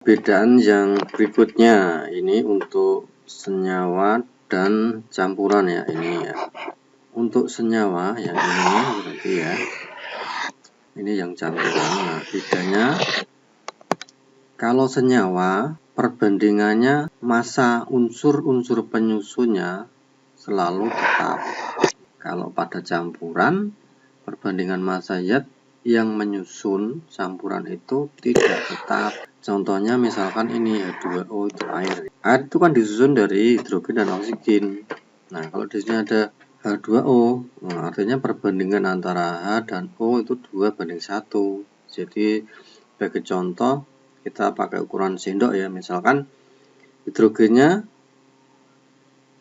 Perbedaan yang berikutnya ini untuk senyawa dan campuran ya, ini ya. Untuk senyawa yang ini berarti ya, ini yang campuran. Nah, bedanya kalau senyawa perbandingannya massa unsur-unsur penyusunnya selalu tetap. Kalau pada campuran perbandingan massa zat yang menyusun campuran itu tidak tetap. Contohnya misalkan ini H2O itu air. Air itu kan disusun dari hidrogen dan oksigen. Nah, kalau di sini ada H2O, nah artinya perbandingan antara H dan O itu 2:1. Jadi sebagai contoh kita pakai ukuran sendok ya, misalkan hidrogennya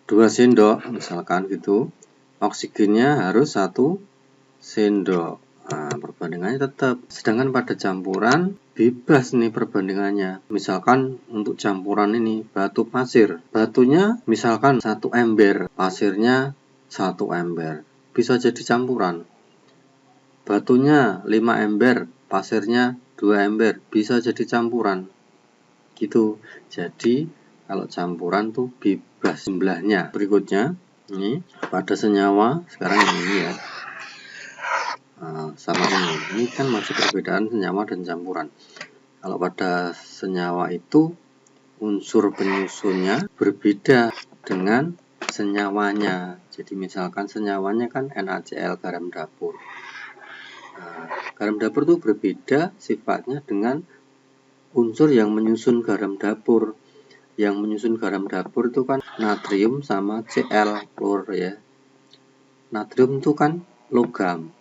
2 sendok misalkan gitu. Oksigennya harus 1 sendok. Nah, perbandingannya tetap. Sedangkan pada campuran bebas nih perbandingannya. Misalkan untuk campuran ini batu pasir. Batunya misalkan 1 ember, pasirnya 1 ember. Bisa jadi campuran. Batunya 5 ember, pasirnya 2 ember. Bisa jadi campuran. Gitu. Jadi kalau campuran tuh bebas jumlahnya. Berikutnya ini pada senyawa sekarang ini ya. Sama ini kan masih perbedaan senyawa dan campuran. Kalau pada senyawa itu unsur penyusunnya berbeda dengan senyawanya. Jadi misalkan senyawanya kan NaCl, garam dapur. Garam dapur itu berbeda sifatnya dengan unsur yang menyusun garam dapur. Yang menyusun garam dapur itu kan natrium sama Cl, klor ya. Natrium itu kan logam,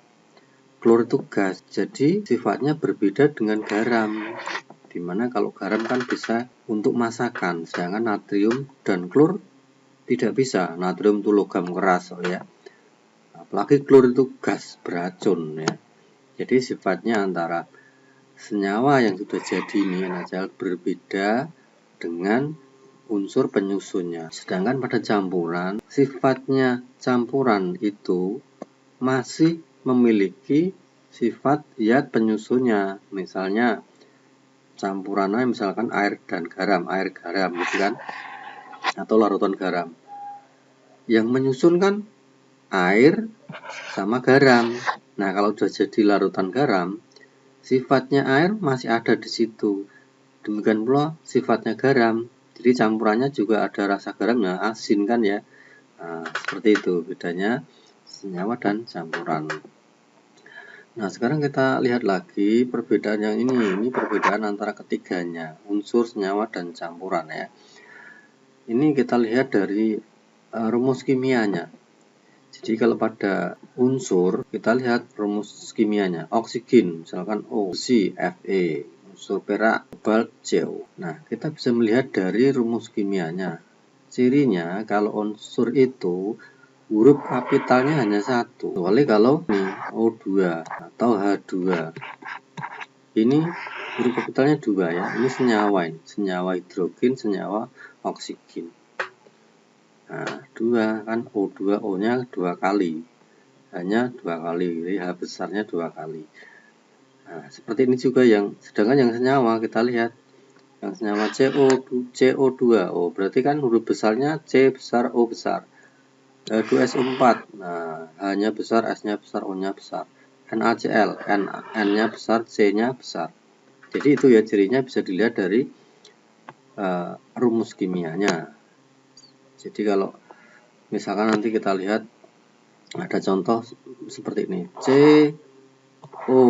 klor itu gas, jadi sifatnya berbeda dengan garam. Dimana kalau garam kan bisa untuk masakan, sedangkan natrium dan klor tidak bisa. Natrium itu logam keras ya, apalagi klor itu gas beracun ya. Jadi sifatnya antara senyawa yang sudah jadi ini NaCl berbeda dengan unsur penyusunnya. Sedangkan pada campuran, sifatnya campuran itu masih memiliki sifat zat penyusunnya. Misalnya campurannya misalkan air dan garam, air garam gitu kan, atau larutan garam. Yang menyusun kan air sama garam. Nah, kalau sudah jadi larutan garam, sifatnya air masih ada di situ. Demikian pula sifatnya garam. Jadi campurannya juga ada rasa garamnya, asin kan ya. Nah, seperti itu bedanya senyawa dan campuran. Nah, sekarang kita lihat lagi perbedaan yang ini perbedaan antara ketiganya, unsur, senyawa, dan campuran ya. Ini kita lihat dari rumus kimianya. Jadi kalau pada unsur, kita lihat rumus kimianya. Oksigen, misalkan O, besi, Fe, unsur perak, kobalt, Co. Nah, kita bisa melihat dari rumus kimianya. Cirinya kalau unsur itu huruf kapitalnya hanya satu, kecuali kalau ini O2 atau H2. Ini huruf kapitalnya 2 ya. Ini senyawa hidrogen, senyawa oksigen. Nah, 2 kan O2, O-nya 2 kali. Hanya 2 kali, jadi H besarnya 2 kali. Nah, seperti ini juga yang sedangkan yang senyawa kita lihat. Yang senyawa CO2, oh berarti kan huruf besarnya C besar, O besar. 2SO4, nah H-nya besar, S-nya besar, O-nya besar. NaCl, N-nya besar, C-nya besar. Jadi itu ya cirinya bisa dilihat dari rumus kimianya. Jadi kalau misalkan nanti kita lihat ada contoh seperti ini, CO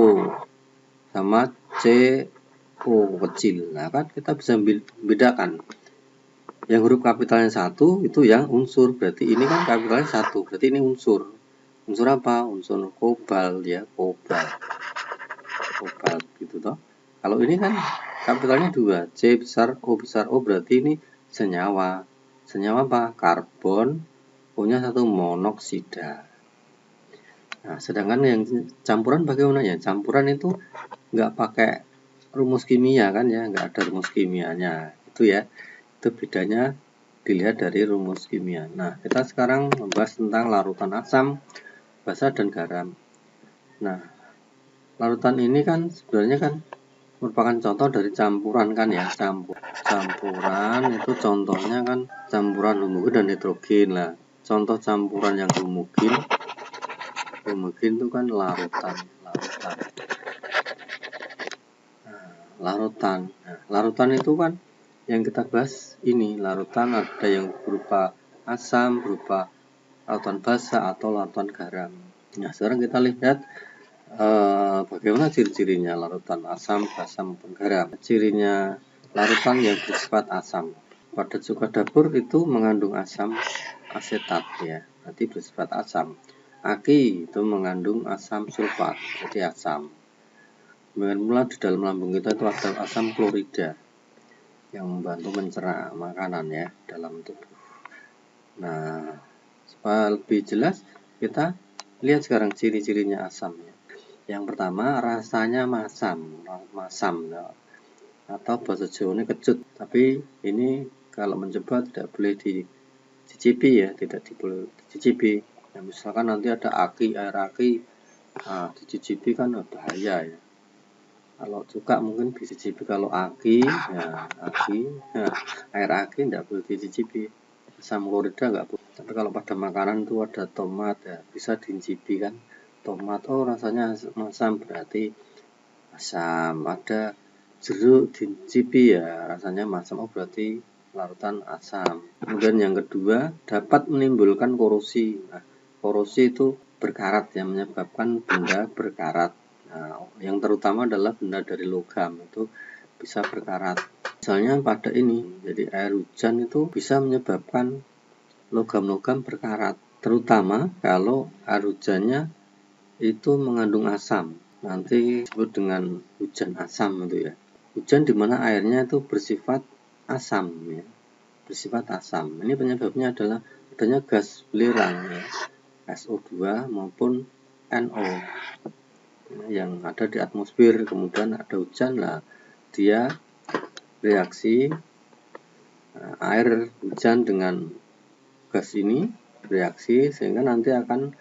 sama CO kecil. Nah kan kita bisa bedakan. Yang huruf kapitalnya 1 itu yang unsur, berarti ini kan kapitalnya 1, berarti ini unsur. Unsur apa? Unsur kobalt ya, kobalt gitu toh. Kalau ini kan kapitalnya 2, C besar, O berarti ini senyawa. Senyawa apa? Karbon, O-nya 1 monoksida. Nah, sedangkan yang campuran bagaimana ya? Campuran itu nggak pakai rumus kimia kan ya, nggak ada rumus kimianya. Itu ya. Itu bedanya dilihat dari rumus kimia. Nah, kita sekarang membahas tentang larutan asam, basa, dan garam. Nah, larutan ini kan sebenarnya kan merupakan contoh dari campuran kan ya. Campuran itu contohnya kan campuran homogen dan heterogen lah. Contoh campuran yang homogen itu kan larutan. Larutan itu kan yang kita bahas ini, larutan ada yang berupa asam, berupa larutan basa atau larutan garam. Nah, sekarang kita lihat bagaimana ciri-cirinya larutan asam, basa maupun garam. Cirinya larutan yang bersifat asam. Pada cuka dapur itu mengandung asam asetat ya, berarti bersifat asam. Aki itu mengandung asam sulfat, jadi asam. Demikian pula di dalam lambung kita itu ada asam klorida yang membantu mencerna makanan ya dalam tubuh. Nah, supaya lebih jelas kita lihat sekarang ciri-cirinya asam ya. Yang pertama rasanya masam ya. Atau bahasa Jawanya kecut. Tapi ini kalau mencoba tidak boleh dicicipi ya, tidak boleh dicicipi. Ya, misalkan nanti ada air aki, dicicipi kan bahaya ya. Kalau cuka mungkin bisa dicicipi, kalau air aki tidak boleh dicicipi. Asam klorida nggak boleh. Tapi kalau pada makanan itu ada tomat ya, bisa dicicipi kan. Tomat, rasanya masam berarti asam. Ada jeruk dicicipi ya, rasanya masam, berarti larutan asam. Kemudian yang kedua, dapat menimbulkan korosi. Nah, korosi itu berkarat yang menyebabkan benda berkarat. Nah, yang terutama adalah benda dari logam itu bisa berkarat. Misalnya pada ini, jadi air hujan itu bisa menyebabkan logam-logam berkarat. Terutama kalau air hujannya itu mengandung asam. Nanti disebut dengan hujan asam itu ya. Hujan di mana airnya itu bersifat asam ya. Bersifat asam. Ini penyebabnya adalah adanya gas belerang ya. SO2 maupun NO yang ada di atmosfer. Kemudian ada hujan lah, dia reaksi air hujan dengan gas ini bereaksi sehingga nanti akan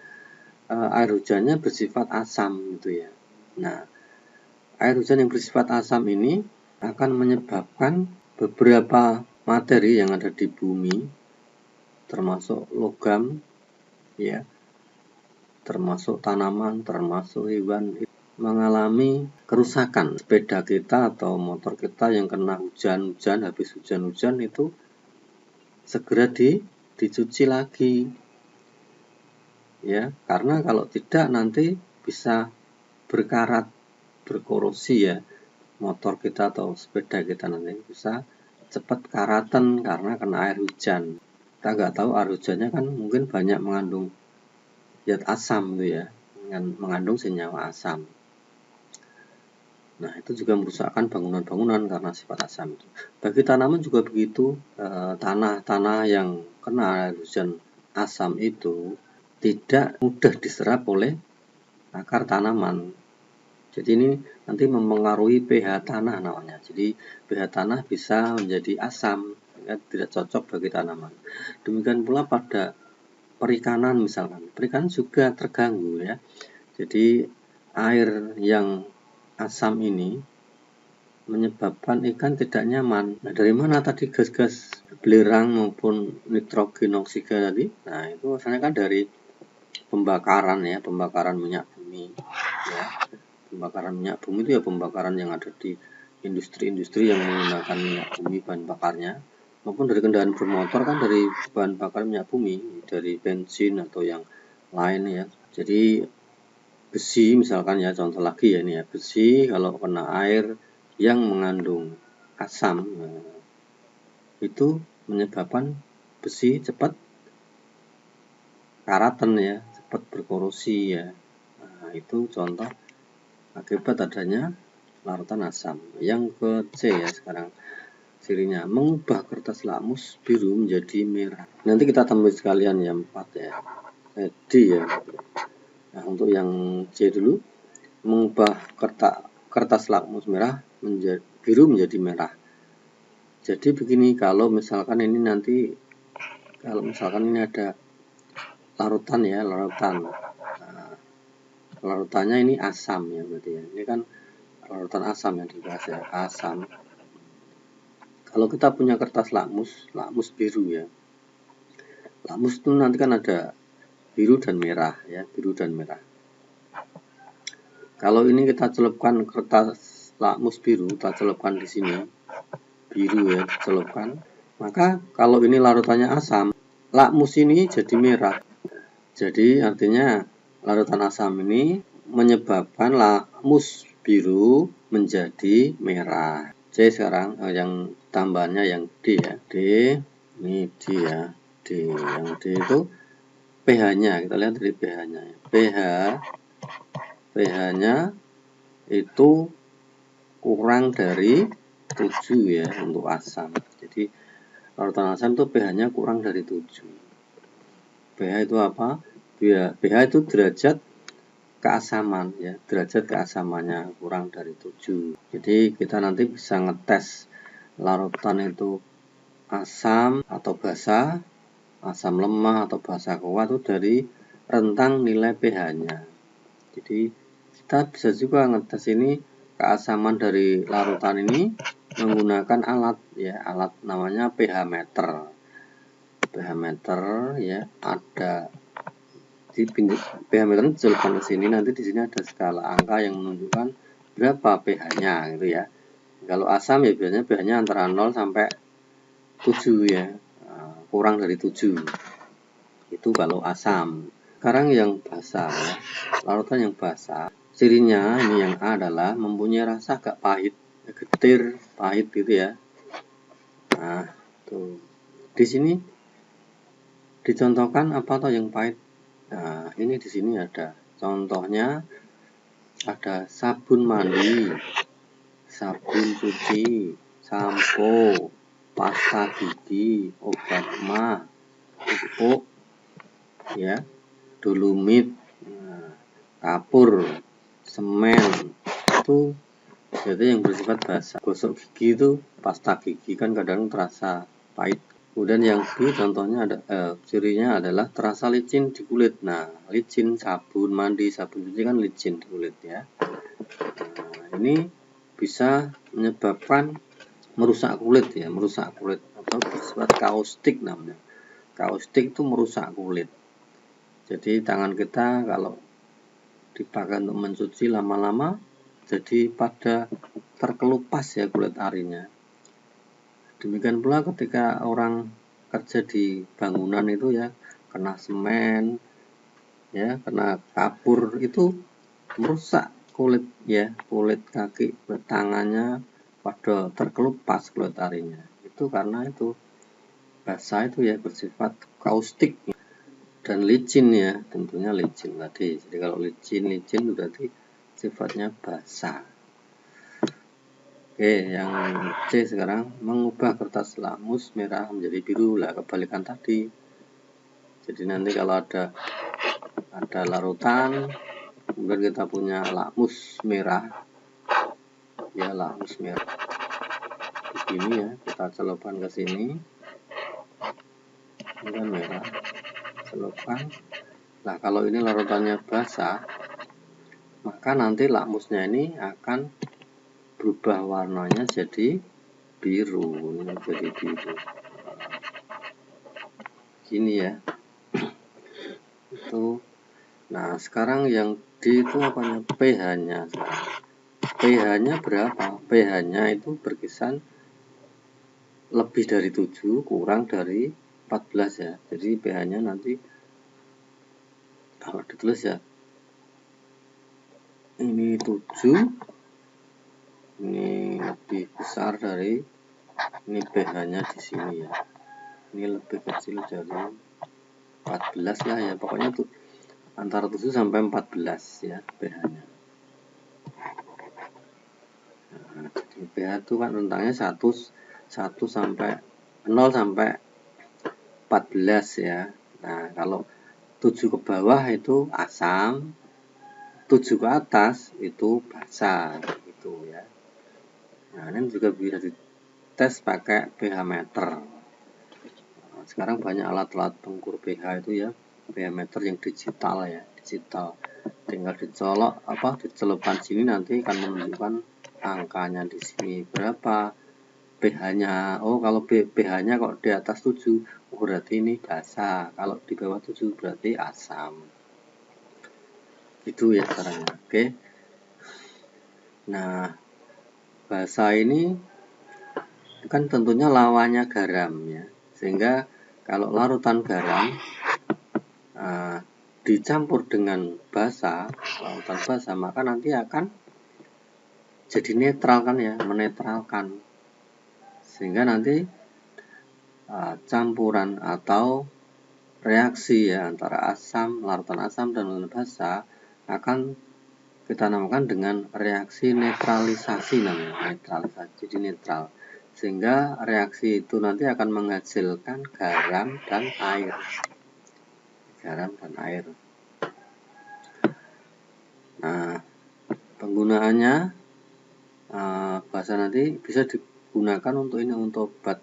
air hujannya bersifat asam gitu ya. Nah, air hujan yang bersifat asam ini akan menyebabkan beberapa materi yang ada di bumi, termasuk logam ya, termasuk tanaman, termasuk hewan, mengalami kerusakan. Sepeda kita atau motor kita yang kena hujan-hujan, habis hujan-hujan itu segera dicuci lagi ya, karena kalau tidak nanti bisa berkarat, berkorosi ya, motor kita atau sepeda kita nanti bisa cepat karatan karena kena air hujan. Kita nggak tahu air hujannya kan mungkin banyak mengandung zat asam gitu ya, mengandung senyawa asam. Nah, itu juga merusakkan bangunan-bangunan karena sifat asam itu. Bagi tanaman juga begitu, tanah-tanah yang kena air hujan asam itu tidak mudah diserap oleh akar tanaman. Jadi ini nanti mempengaruhi pH tanah namanya. Jadi pH tanah bisa menjadi asam, ya, tidak cocok bagi tanaman. Demikian pula pada perikanan misalkan. Perikanan juga terganggu ya. Jadi air yang asam ini menyebabkan ikan tidak nyaman. Nah, dari mana tadi gas-gas belerang maupun nitrogen oksida tadi? Nah, itu asalnya kan dari pembakaran ya, pembakaran minyak bumi ya. Pembakaran minyak bumi itu ya pembakaran yang ada di industri-industri yang menggunakan minyak bumi bahan bakarnya, maupun dari kendaraan bermotor kan dari bahan bakar minyak bumi, dari bensin atau yang lain ya. Jadi besi misalkan ya, contoh lagi ya ini ya, besi kalau kena air yang mengandung asam itu menyebabkan besi cepat karatan ya, cepat berkorosi ya. Nah, itu contoh akibat adanya larutan asam. Yang ke C ya sekarang, cirinya mengubah kertas lakmus biru menjadi merah. Nanti kita tambah sekalian ya 4 ya. D ya. Nah, untuk yang C dulu, mengubah kertas lakmus merah menjadi biru menjadi merah. Jadi begini, kalau misalkan ini nanti, kalau misalkan ini ada larutan ya, larutan. Nah, larutannya ini asam ya berarti ya. Ini kan larutan asam yang dibahas ya, asam. Kalau kita punya kertas lakmus biru ya. Lakmus itu nanti kan ada biru dan merah ya, biru dan merah. Kalau ini kita celupkan kertas lakmus biru, kita celupkan di sini, biru ya, dicelupkan. Maka kalau ini larutannya asam, lakmus ini jadi merah. Jadi artinya larutan asam ini menyebabkan lakmus biru menjadi merah. C sekarang yang tambahannya yang D ya. D, ini D ya. D, yang D itu pH-nya, kita lihat dari pH-nya. pH-nya itu kurang dari 7 ya untuk asam. Jadi larutan asam itu pH-nya kurang dari 7. pH itu apa? pH itu derajat keasaman ya, derajat keasamannya kurang dari 7. Jadi kita nanti bisa ngetes larutan itu asam atau basa, asam lemah atau basa kuat itu dari rentang nilai pH-nya. Jadi kita bisa juga ngetes ini keasaman dari larutan ini menggunakan alat ya, alat namanya pH meter. pH meter ya, ada di pH meter dicelupkan ke sini, nanti di sini ada skala angka yang menunjukkan berapa pH-nya gitu ya. Kalau asam ya biasanya pH-nya antara 0 sampai 7 ya, kurang dari 7. Itu kalau asam. Sekarang yang basa ya, larutan yang basa, cirinya ini yang A adalah mempunyai rasa agak pahit, getir, pahit gitu ya. Nah, tuh. Di sini dicontohkan apa toh yang pahit? Nah, ini di sini ada contohnya, ada sabun mandi, sabun cuci, sampo, pasta gigi, obat mah, pupuk, ya, dolomit, kapur, semen, itu jadi yang bersifat basa. Gosok gigi itu pasta gigi kan kadang terasa pahit. Kemudian yang B contohnya ada cirinya adalah terasa licin di kulit. Nah, licin sabun mandi, sabun cuci kan licin di kulit ya. Nah, ini bisa menyebabkan merusak kulit ya, merusak kulit atau bersifat kaustik namanya. Kaustik itu merusak kulit. Jadi tangan kita kalau dipakai untuk mencuci lama-lama jadi pada terkelupas ya kulit arinya. Demikian pula ketika orang kerja di bangunan itu ya, kena semen, ya, kena kapur, itu merusak kulit ya, kulit kaki, kulit tangannya pada terkelupas kulit arinya. Itu karena itu basa itu ya bersifat kaustik dan licin ya, tentunya licin tadi. Jadi kalau licin berarti sifatnya basa. Oke, yang C sekarang mengubah kertas lakmus merah menjadi biru, lah kebalikan tadi. Jadi nanti kalau ada larutan, kemudian kita punya lakmus merah, ya lakmus merah. Begini ya, kita celupkan ke sini, kemudian merah, celupkan. Nah kalau ini larutannya basah, maka nanti lakmusnya ini akan berubah warnanya jadi biru, jadi biru. Gini ya. Itu. Nah, sekarang yang D itu apanya? pH-nya. pH-nya berapa? pH-nya itu berkisar lebih dari 7, kurang dari 14 ya. Jadi pH-nya nanti kalau ditulis ya, ini 7, ini lebih besar dari, ini pH-nya di sini ya, ini lebih kecil dari 14 lah ya, pokoknya itu antara 7 sampai 14 ya pH-nya. Nah, jadi pH itu kan rentangnya 1 sampai 0 sampai 14 ya. Nah, kalau 7 ke bawah itu asam, 7 ke atas itu basa gitu ya. Nah, ini juga bisa dites pakai pH meter. Sekarang banyak alat-alat pengukur pH itu ya, pH meter yang digital ya, digital. tinggal dicolok dicelupkan sini, nanti akan menunjukkan angkanya di sini berapa. pH-nya, kalau pH-nya kok di atas 7, berarti ini basa, kalau di bawah 7 berarti asam. Itu ya caranya. Oke. Nah, basa ini kan tentunya lawannya garam ya, sehingga kalau larutan garam dicampur dengan basa, larutan basa, maka nanti akan jadi netral kan ya, menetralkan, sehingga nanti campuran atau reaksi ya antara larutan asam dan larutan basa akan kita namakan dengan reaksi netralisasi namanya, netralisasi, jadi netral, sehingga reaksi itu nanti akan menghasilkan garam dan air. Nah, penggunaannya basa nanti bisa digunakan untuk obat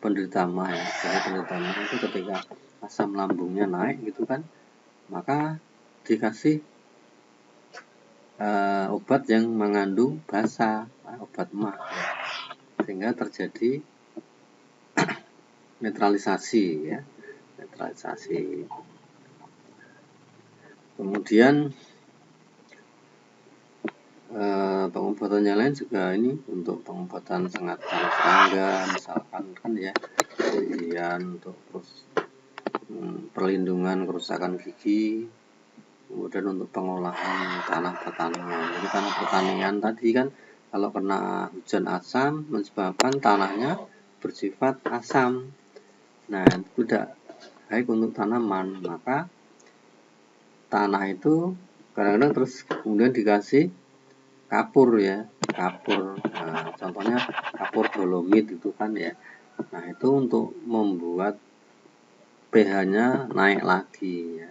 penderita MAH ya. Jadi penderita MAH itu ketika asam lambungnya naik gitu kan, maka dikasih obat yang mengandung basa, obat MAH ya, sehingga terjadi netralisasi ya, netralisasi. Kemudian pengobatan yang lain juga ini untuk pengobatan sengatan serangga misalkan kan ya, kemudian untuk perlindungan kerusakan gigi, kemudian untuk pengolahan tanah pertanian. Jadi tanah pertanian tadi kan kalau kena hujan asam menyebabkan tanahnya bersifat asam. Nah, itu tidak baik untuk tanaman, maka tanah itu kadang-kadang terus kemudian dikasih kapur ya, kapur. Nah, contohnya kapur dolomit itu kan ya. Nah, itu untuk membuat pH-nya naik lagi ya,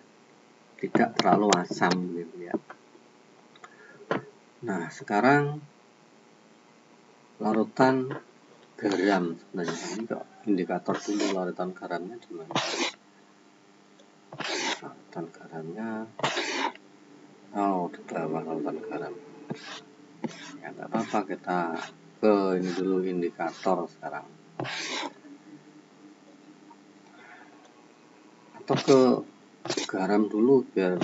tidak terlalu asam gitu ya. Nah, sekarang larutan garam sebenarnya ini kok indikator dulu larutan garamnya di mana? Larutan garamnya di bawah larutan garam. Ya nggak apa-apa, kita ke ini dulu indikator sekarang. Atau ke garam dulu biar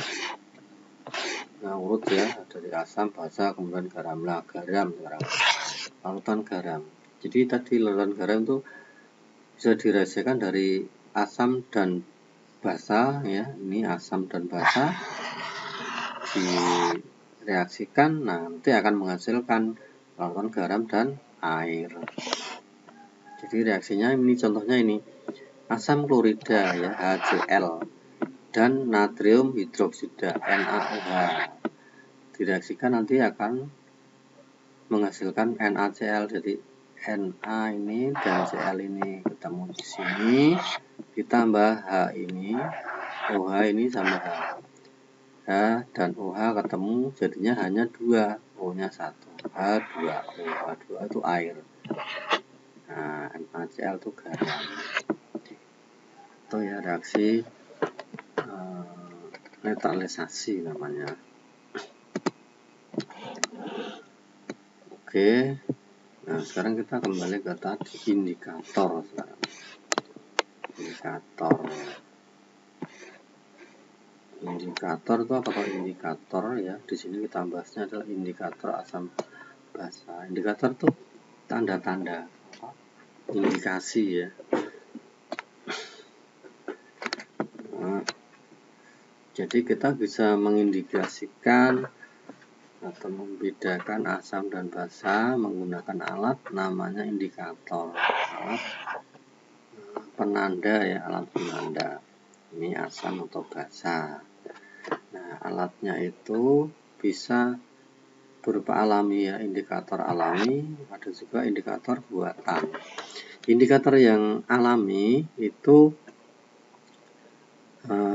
urut ya, dari asam, basa, kemudian garam. Lah, garam sekarang. Larutan garam. Jadi tadi larutan garam itu bisa dirahasiakan dari asam dan basa ya. Ini asam dan basa direaksikan, nanti akan menghasilkan larutan garam dan air. Jadi reaksinya ini contohnya ini asam klorida ya, HCl, dan natrium hidroksida NaOH direaksikan nanti akan menghasilkan NaCl. Jadi Na ini dan Cl ini ketemu di sini, ditambah H ini, OH ini sama H. H dan OH ketemu jadinya hanya 2, O-nya 1, H2O, H2O itu air. Nah, NaCl itu garam. Itu ya reaksi netralisasi namanya. Oke. Nah, sekarang kita kembali ke tadi indikator sekarang. Indikator itu apa? Kalau indikator ya, di sini kita bahasnya adalah indikator asam basa. Indikator itu tanda-tanda, indikasi ya. Nah, jadi kita bisa mengindikasikan atau membedakan asam dan basa menggunakan alat namanya indikator, alat penanda ya, alat penanda. Ini asam atau basa. Nah, alatnya itu bisa berupa alami ya, indikator alami, ada juga indikator buatan. Indikator yang alami itu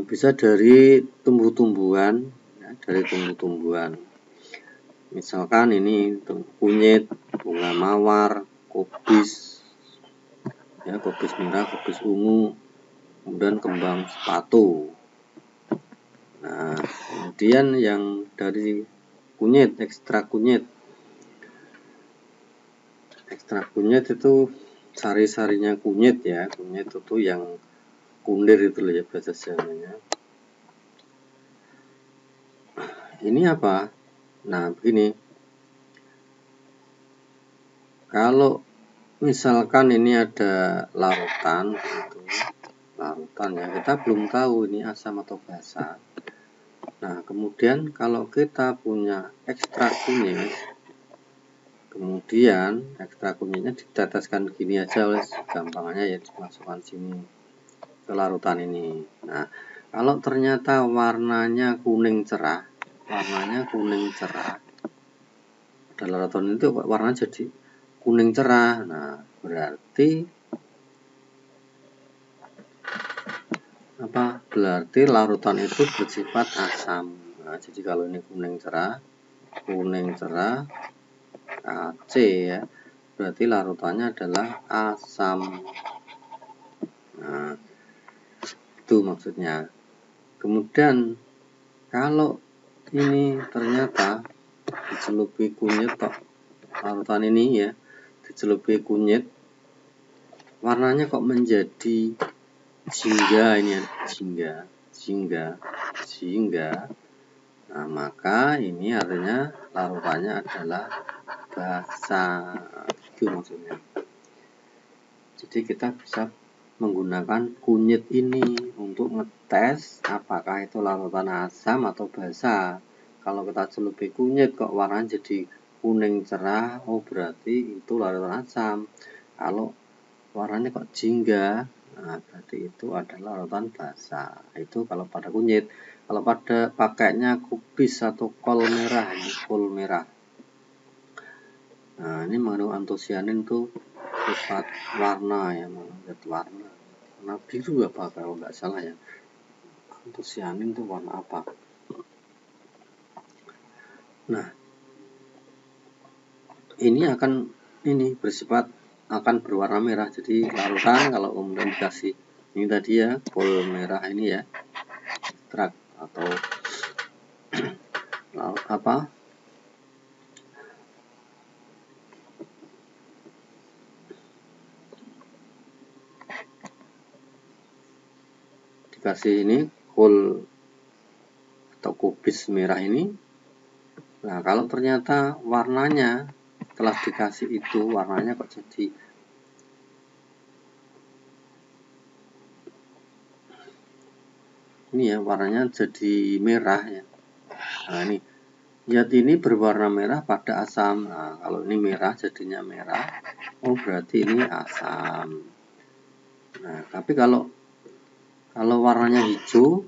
bisa dari tumbuh-tumbuhan ya, misalkan ini kunyit, bunga mawar, kobis ya, kobis merah, kobis ungu, kemudian kembang sepatu. Nah, kemudian yang dari kunyit, ekstrak kunyit. Ekstrak kunyit itu sari-sarinya kunyit ya. Kunyit itu yang kundir itu loh ya bahasa Jawanya. Ini apa? Nah, begini. Kalau misalkan ini ada larutan gitu, larutan ya, kita belum tahu ini asam atau basa. Nah, kemudian kalau kita punya ekstrak kunyit, kemudian ekstrak kunyitnya diteteskan gini aja, oleh gampangnya ya dimasukkan sini ke larutan ini. Nah, kalau ternyata warnanya kuning cerah, ada larutan itu warnanya jadi kuning cerah. Nah, berarti apa? Berarti larutan itu bersifat asam. Nah, jadi kalau ini kuning cerah AC ya, berarti larutannya adalah asam. Nah, itu maksudnya. Kemudian kalau ini ternyata dicelupi kunyit kok, larutan ini ya dicelupi kunyit, warnanya kok menjadi jingga, ini ya, jingga. Nah, maka ini artinya larutannya adalah basa. Itu maksudnya. Jadi kita bisa menggunakan kunyit ini untuk ngetes apakah itu larutan asam atau basa. Kalau kita celupi kunyit kok warnanya jadi kuning cerah, oh berarti itu larutan asam. Kalau warnanya kok jingga, nah berarti itu adalah larutan basa. Itu kalau pada kunyit. Kalau pada pakainya kubis atau kol merah, ini kol merah. Nah, ini mengandung antosianin tuh sifat warna ya, warna biru apa kalau nggak salah ya. Antosianin tuh warna apa? Nah, ini bersifat akan berwarna merah. Jadi larutan kalau kemudian dikasih ini tadi ya, kol merah ini ya, ekstrak atau apa? Dikasih ini kol atau kubis merah ini. Nah, kalau ternyata warnanya setelah dikasih itu warnanya kok jadi ini ya, warnanya jadi merah ya. Nah, ini zat ini berwarna merah pada asam. Nah, kalau ini merah jadinya merah, oh berarti ini asam. Nah, tapi kalau warnanya hijau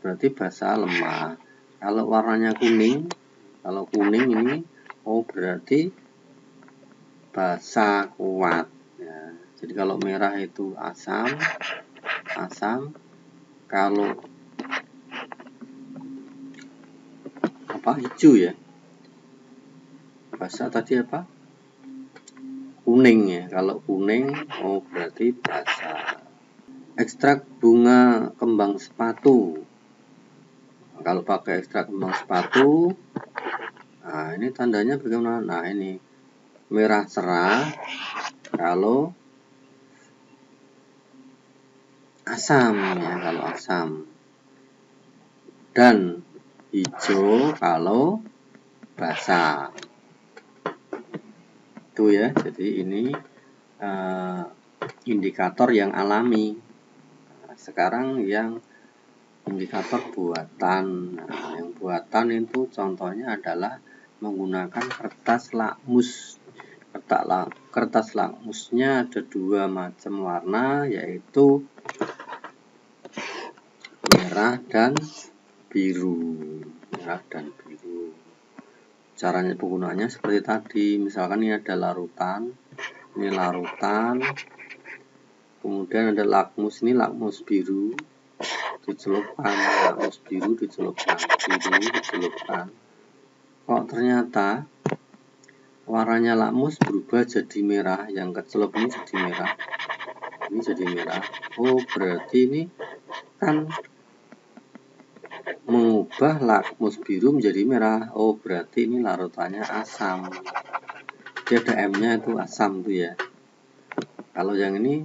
berarti basa lemah. Kalau warnanya kuning, ini oh berarti basa kuat ya. Jadi kalau merah itu asam. Kalau hijau ya, basa tadi apa, kuning ya. Kalau kuning oh berarti basa. Ekstrak bunga kembang sepatu. Kalau pakai ekstrak kembang sepatu, nah ini tandanya bagaimana? Nah, ini merah cerah kalau asam ya, kalau asam, dan hijau kalau basa. Itu ya, jadi ini indikator yang alami. Nah, sekarang yang indikator buatan. Nah, yang buatan itu contohnya adalah menggunakan kertas lakmus. Kertas lakmusnya ada dua macam warna, yaitu merah dan biru. Caranya penggunaannya seperti tadi. Misalkan ini ada larutan, kemudian ada lakmus, ini lakmus biru, dicelupkan, kok ternyata warnanya lakmus berubah jadi merah, yang kecelup ini jadi merah, oh berarti ini kan berubah lakmus biru menjadi merah. Oh, berarti ini larutannya asam. Dia ada M-nya itu asam tuh ya. Kalau yang ini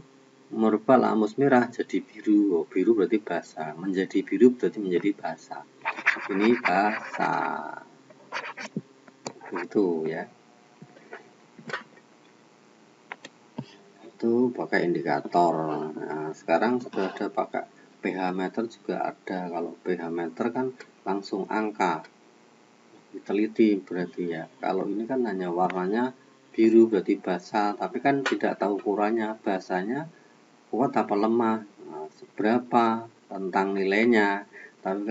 merubah lakmus merah jadi biru. Oh, biru berarti basa. Menjadi biru berarti menjadi basa. Ini basa. Itu ya. Itu pakai indikator. Nah, sekarang sudah ada pakai pH meter juga ada. Kalau pH meter kan langsung angka. Diteliti berarti ya. Kalau ini kan hanya warnanya biru berarti basa, tapi kan tidak tahu ukurannya, basanya kuat apa lemah, nah, seberapa tentang nilainya. Tapi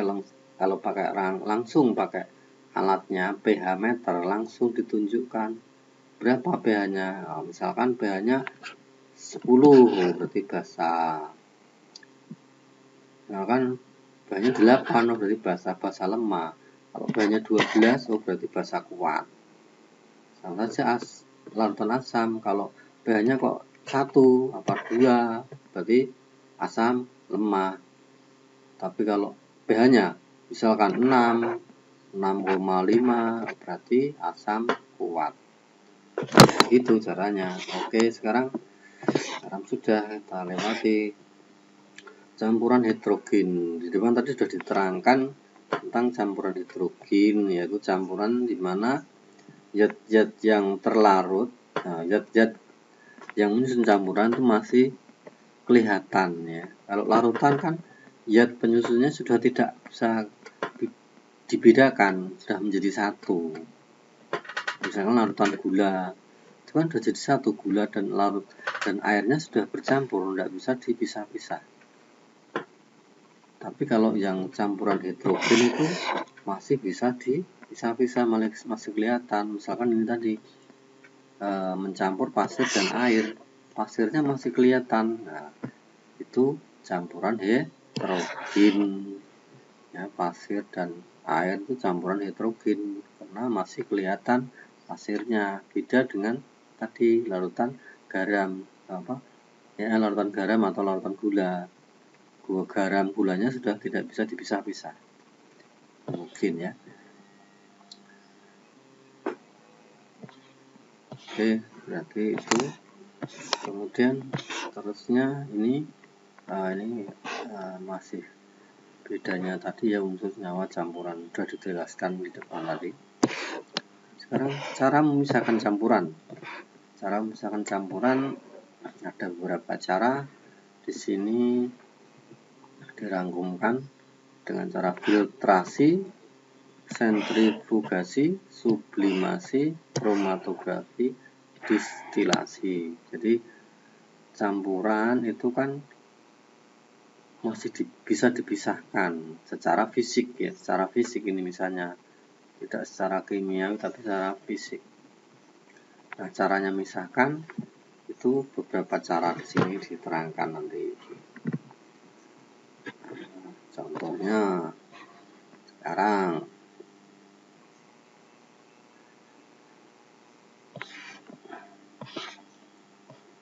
kalau pakai langsung pakai alatnya pH meter langsung ditunjukkan berapa pH-nya. Nah, misalkan pH-nya 10 berarti basa. Nah kan pH-nya 8 berarti basa lemah. Kalau pH-nya 12 berarti basa kuat. Sama saja larutan asam, kalau pH-nya kok 1 apa 2 berarti asam lemah. Tapi kalau pH-nya misalkan 6, 6,5 berarti asam kuat. Itu caranya. Oke, sekarang sudah kita lewati campuran hidrogen. Di depan tadi sudah diterangkan tentang campuran hidrogen, yaitu campuran di mana zat-zat yang terlarut, nah, zat-zat yang menyusun campuran itu masih kelihatan ya. Kalau larutan kan zat penyusunnya sudah tidak bisa dibedakan, sudah menjadi satu. Misalkan larutan gula, itu kan sudah jadi satu, gula dan larut dan airnya sudah bercampur, tidak bisa dipisah-pisah. Tapi kalau yang campuran hidrogen itu masih bisa dipisah-pisah, masih kelihatan. Misalkan ini tadi mencampur pasir dan air, pasirnya masih kelihatan. Nah, itu campuran heterogen ya, pasir dan air itu campuran heterogen karena masih kelihatan pasirnya. Beda dengan tadi larutan garam larutan garam atau larutan gula. Gulanya sudah tidak bisa dipisah-pisah. Mungkin ya. Oke, berarti itu. Kemudian terusnya ini masih bedanya tadi ya, unsur senyawa campuran sudah dijelaskan di depan tadi. Sekarang cara memisahkan campuran. Cara memisahkan campuran ada beberapa cara. Di sini dirangkumkan dengan cara filtrasi, sentrifugasi, sublimasi, kromatografi, distilasi. Jadi campuran itu kan masih bisa dipisahkan secara fisik ya, secara fisik ini misalnya, tidak secara kimiawi tapi secara fisik. Nah, caranya misahkan itu beberapa cara di sini diterangkan nanti. Contohnya sekarang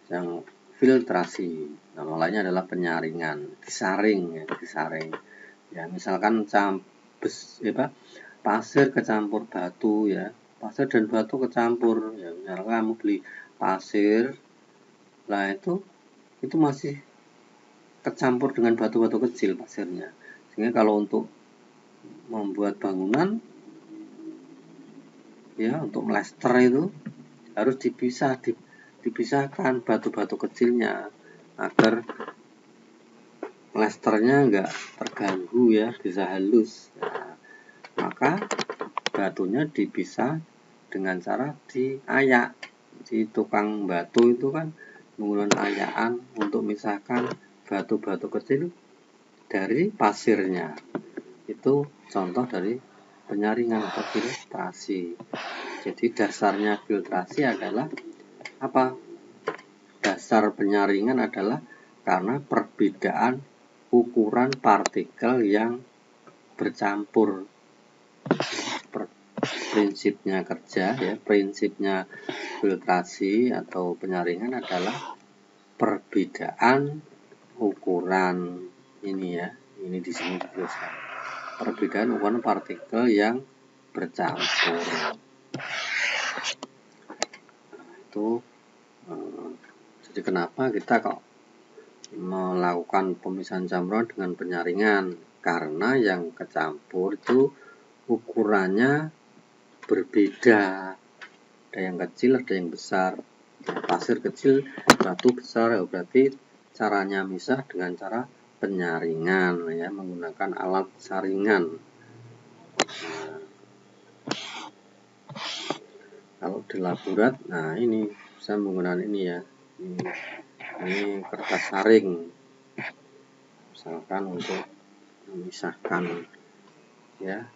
yang filtrasi, nama lainnya adalah penyaringan, disaring. Ya, misalkan pasir kecampur batu ya, pasir dan batu kecampur ya, misalkan kamu beli pasir, lah itu masih kecampur dengan batu-batu kecil pasirnya, sehingga kalau untuk membuat bangunan ya, untuk melester itu harus dipisahkan batu-batu kecilnya agar lesternya enggak terganggu ya, bisa halus. Nah, maka batunya dipisah dengan cara diayak. Di tukang batu itu kan menggunakan ayakan untuk memisahkan batu-batu kecil dari pasirnya. Itu contoh dari penyaringan atau filtrasi. Jadi dasarnya filtrasi adalah apa? Dasar penyaringan adalah karena perbedaan ukuran partikel yang bercampur. Prinsipnya kerja ya, prinsipnya filtrasi atau penyaringan adalah perbedaan ukuran ini ya. Ini di sini dituliskan. perbedaan ukuran partikel yang bercampur. Itu jadi kenapa kita kok melakukan pemisahan campuran dengan penyaringan, karena yang kecampur itu ukurannya berbeda, ada yang kecil ada yang besar. Pasir kecil, batu besar, ya berarti caranya misah dengan cara penyaringan, ya, menggunakan alat saringan. Nah, kalau di laborat, nah ini bisa menggunakan ini ya, ini kertas saring, misalkan untuk memisahkan ya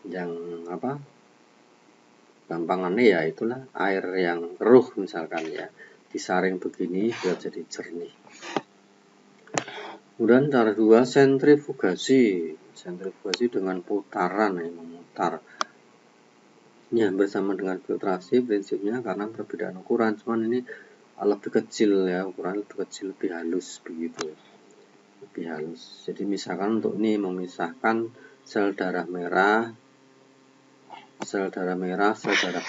yang apa, gampangannya ya itulah air yang keruh misalkan ya, disaring begini biar jadi jernih. Kemudian cara kedua, sentrifugasi. Sentrifugasi dengan putaran, ya, memutar. Ini hampir sama dengan filtrasi prinsipnya karena perbedaan ukuran, cuman ini lebih kecil ya, ukuran lebih kecil, lebih halus begitu, lebih halus. Jadi misalkan untuk ini memisahkan sel darah merah, sel darah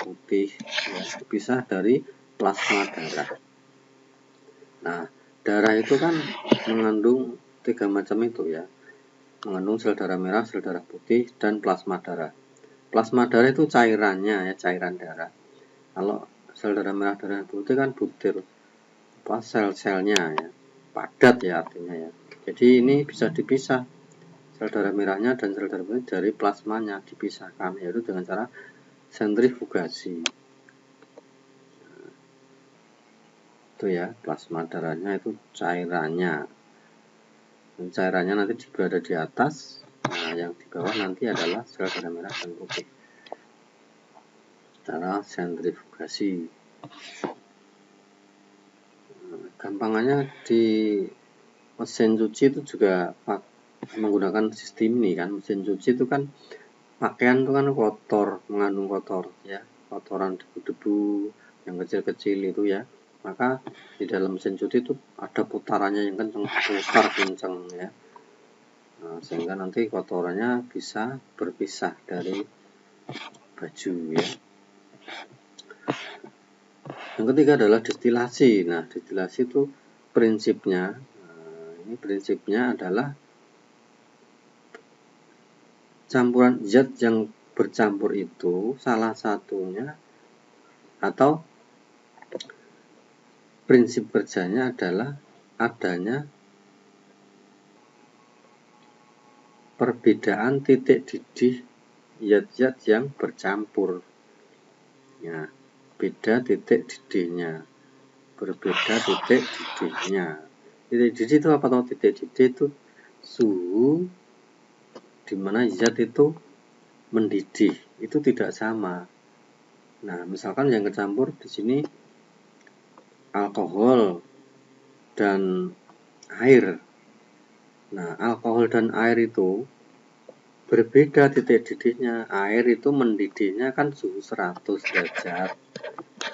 putih, ya, dipisah dari plasma darah. Nah, darah itu kan mengandung 3 macam itu ya, mengandung sel darah merah, sel darah putih, dan plasma darah. Plasma darah itu cairannya ya, cairan darah. Kalau sel darah merah, darah putih kan butir, sel-selnya ya, padat ya artinya ya. Jadi ini bisa dipisah, sel darah merahnya dan sel darah putih dari plasmanya dipisahkan, yaitu dengan cara sentrifugasi. Itu ya, plasma darahnya itu cairannya. Dan cairannya nanti berada di atas, nah yang di bawah nanti adalah sel darah merah dan putih. Cara sentrifugasi. Gampangannya di mesin cuci itu juga menggunakan sistem ini kan. Mesin cuci itu kan pakaian itu kan kotor, mengandung kotor ya, kotoran debu-debu yang kecil-kecil itu ya. Maka di dalam mesin cuci itu ada putarannya yang kencang, putar kencang ya. Nah, sehingga nanti kotorannya bisa berpisah dari baju ya. Yang ketiga adalah destilasi. Nah, destilasi itu prinsipnya, ini prinsipnya adalah campuran zat yang bercampur itu salah satunya atau prinsip kerjanya adalah adanya perbedaan titik didih zat-zat yang bercampur. Ya, beda titik didihnya, berbeda titik didihnya. Titik didih itu apa tahu? Titik didih itu suhu di mana zat itu mendidih, itu tidak sama. Nah, misalkan yang kecampur di sini alkohol dan air. Nah, alkohol dan air itu berbeda titik didihnya. Air itu mendidihnya kan suhu 100 derajat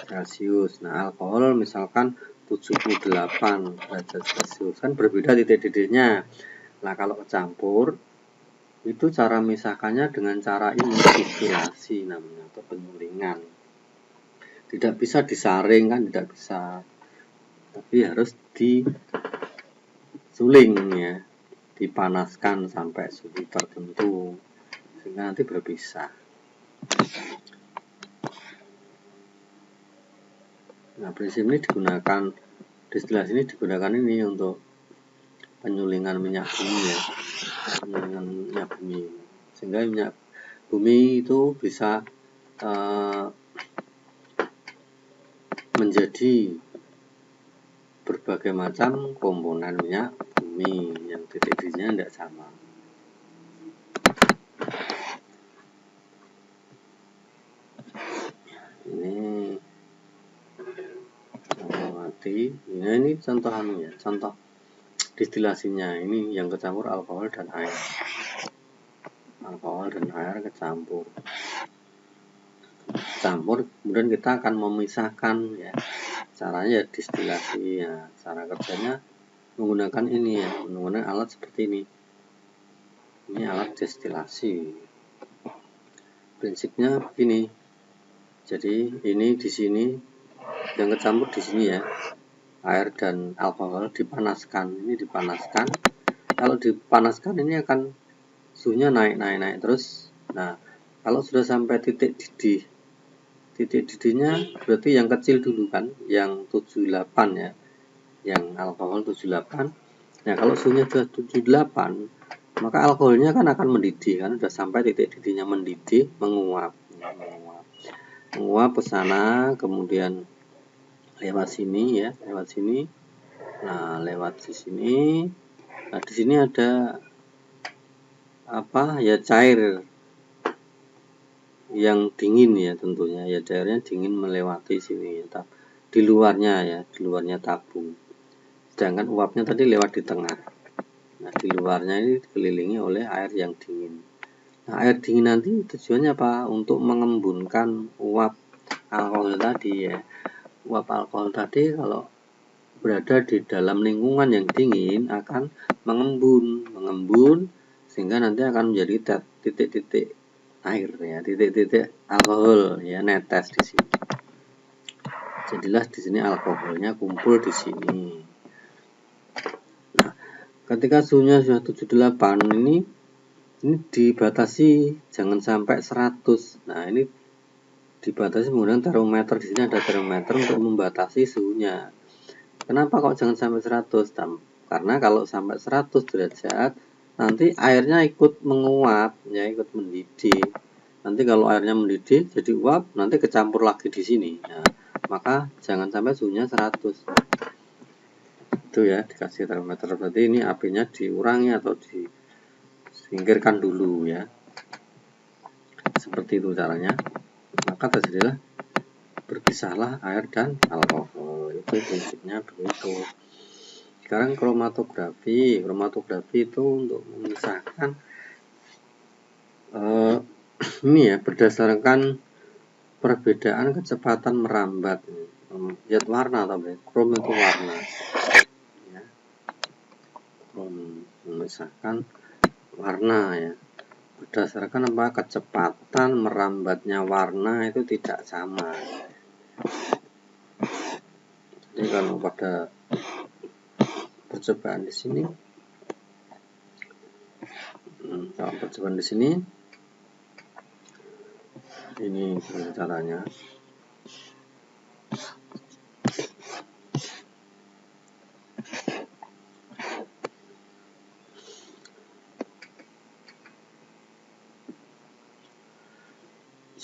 Celcius. Nah, alkohol misalkan 78 derajat Celcius, kan berbeda titik didihnya. Nah, kalau kecampur itu cara misahkannya dengan cara ini, destilasi namanya, atau penyulingan. Tidak bisa disaring kan, tidak bisa, tapi harus disuling ya, dipanaskan sampai suhu tertentu sehingga nanti berpisah. Nah, prinsip ini digunakan, destilasi ini digunakan ini untuk penyulingan minyak bumi ya, penyulingan minyak bumi, sehingga minyak bumi itu bisa menjadi berbagai macam komponen minyak bumi yang titik didihnya tidak sama. Ini contoh mati. Ini contoh ya, contoh destilasinya. Ini yang kecampur alkohol dan air. Alkohol dan air kecampur, kemudian kita akan memisahkan ya. Caranya ya destilasi ya. Cara kerjanya menggunakan ini ya, menggunakan alat seperti ini. Ini alat destilasi. Prinsipnya begini. Jadi ini di sini yang kecampur di sini ya, air dan alkohol dipanaskan. Ini dipanaskan. Kalau dipanaskan ini akan suhunya naik terus. Nah, kalau sudah sampai titik didihnya berarti yang kecil dulu kan, yang 78 ya, yang alkohol 78. Nah, kalau suhunya sudah 78, maka alkoholnya kan akan mendidih kan, sudah sampai titik didihnya mendidih, menguap ke sana, kemudian lewat sini ya, lewat sini. Nah, lewat di sini. Nah, di sini ada apa ya, cair yang dingin ya, tentunya ya, cairnya dingin melewati sini ya, di luarnya tabung. Sedangkan uapnya tadi lewat di tengah. Nah, di luarnya ini dikelilingi oleh air yang dingin. Nah, air dingin nanti tujuannya apa? Untuk mengembunkan uap alkohol tadi ya. Uap alkohol tadi kalau berada di dalam lingkungan yang dingin akan mengembun sehingga nanti akan menjadi titik-titik air ya, titik-titik alkohol ya, netes di sini. Jadilah di sini alkoholnya kumpul di sini. Nah, ketika suhunya sudah 78 ini dibatasi jangan sampai 100. Nah, ini dibatasi menggunakan termometer. Di sini ada termometer untuk membatasi suhunya. Kenapa kok jangan sampai 100? Karena kalau sampai 100 derajat nanti airnya ikut menguap ya, ikut mendidih. Nanti kalau airnya mendidih jadi uap, nanti kecampur lagi di sini. Nah, maka jangan sampai suhunya 100. Itu ya, dikasih termometer. Berarti ini apinya diurangi atau disingkirkan dulu ya. Seperti itu caranya. Maka terjadilah berpisahlah air dan alkohol. Itu prinsipnya begitu. Sekarang kromatografi. Kromatografi itu untuk memisahkan ini ya, berdasarkan perbedaan kecepatan merambat. Lihat warna atau krom itu warna. Ya. Krom memisahkan warna ya. Berdasarkan apa? Kecepatan merambatnya warna itu tidak sama. Jadi kalau pada percobaan di sini, kalau percobaan di sini, ini caranya.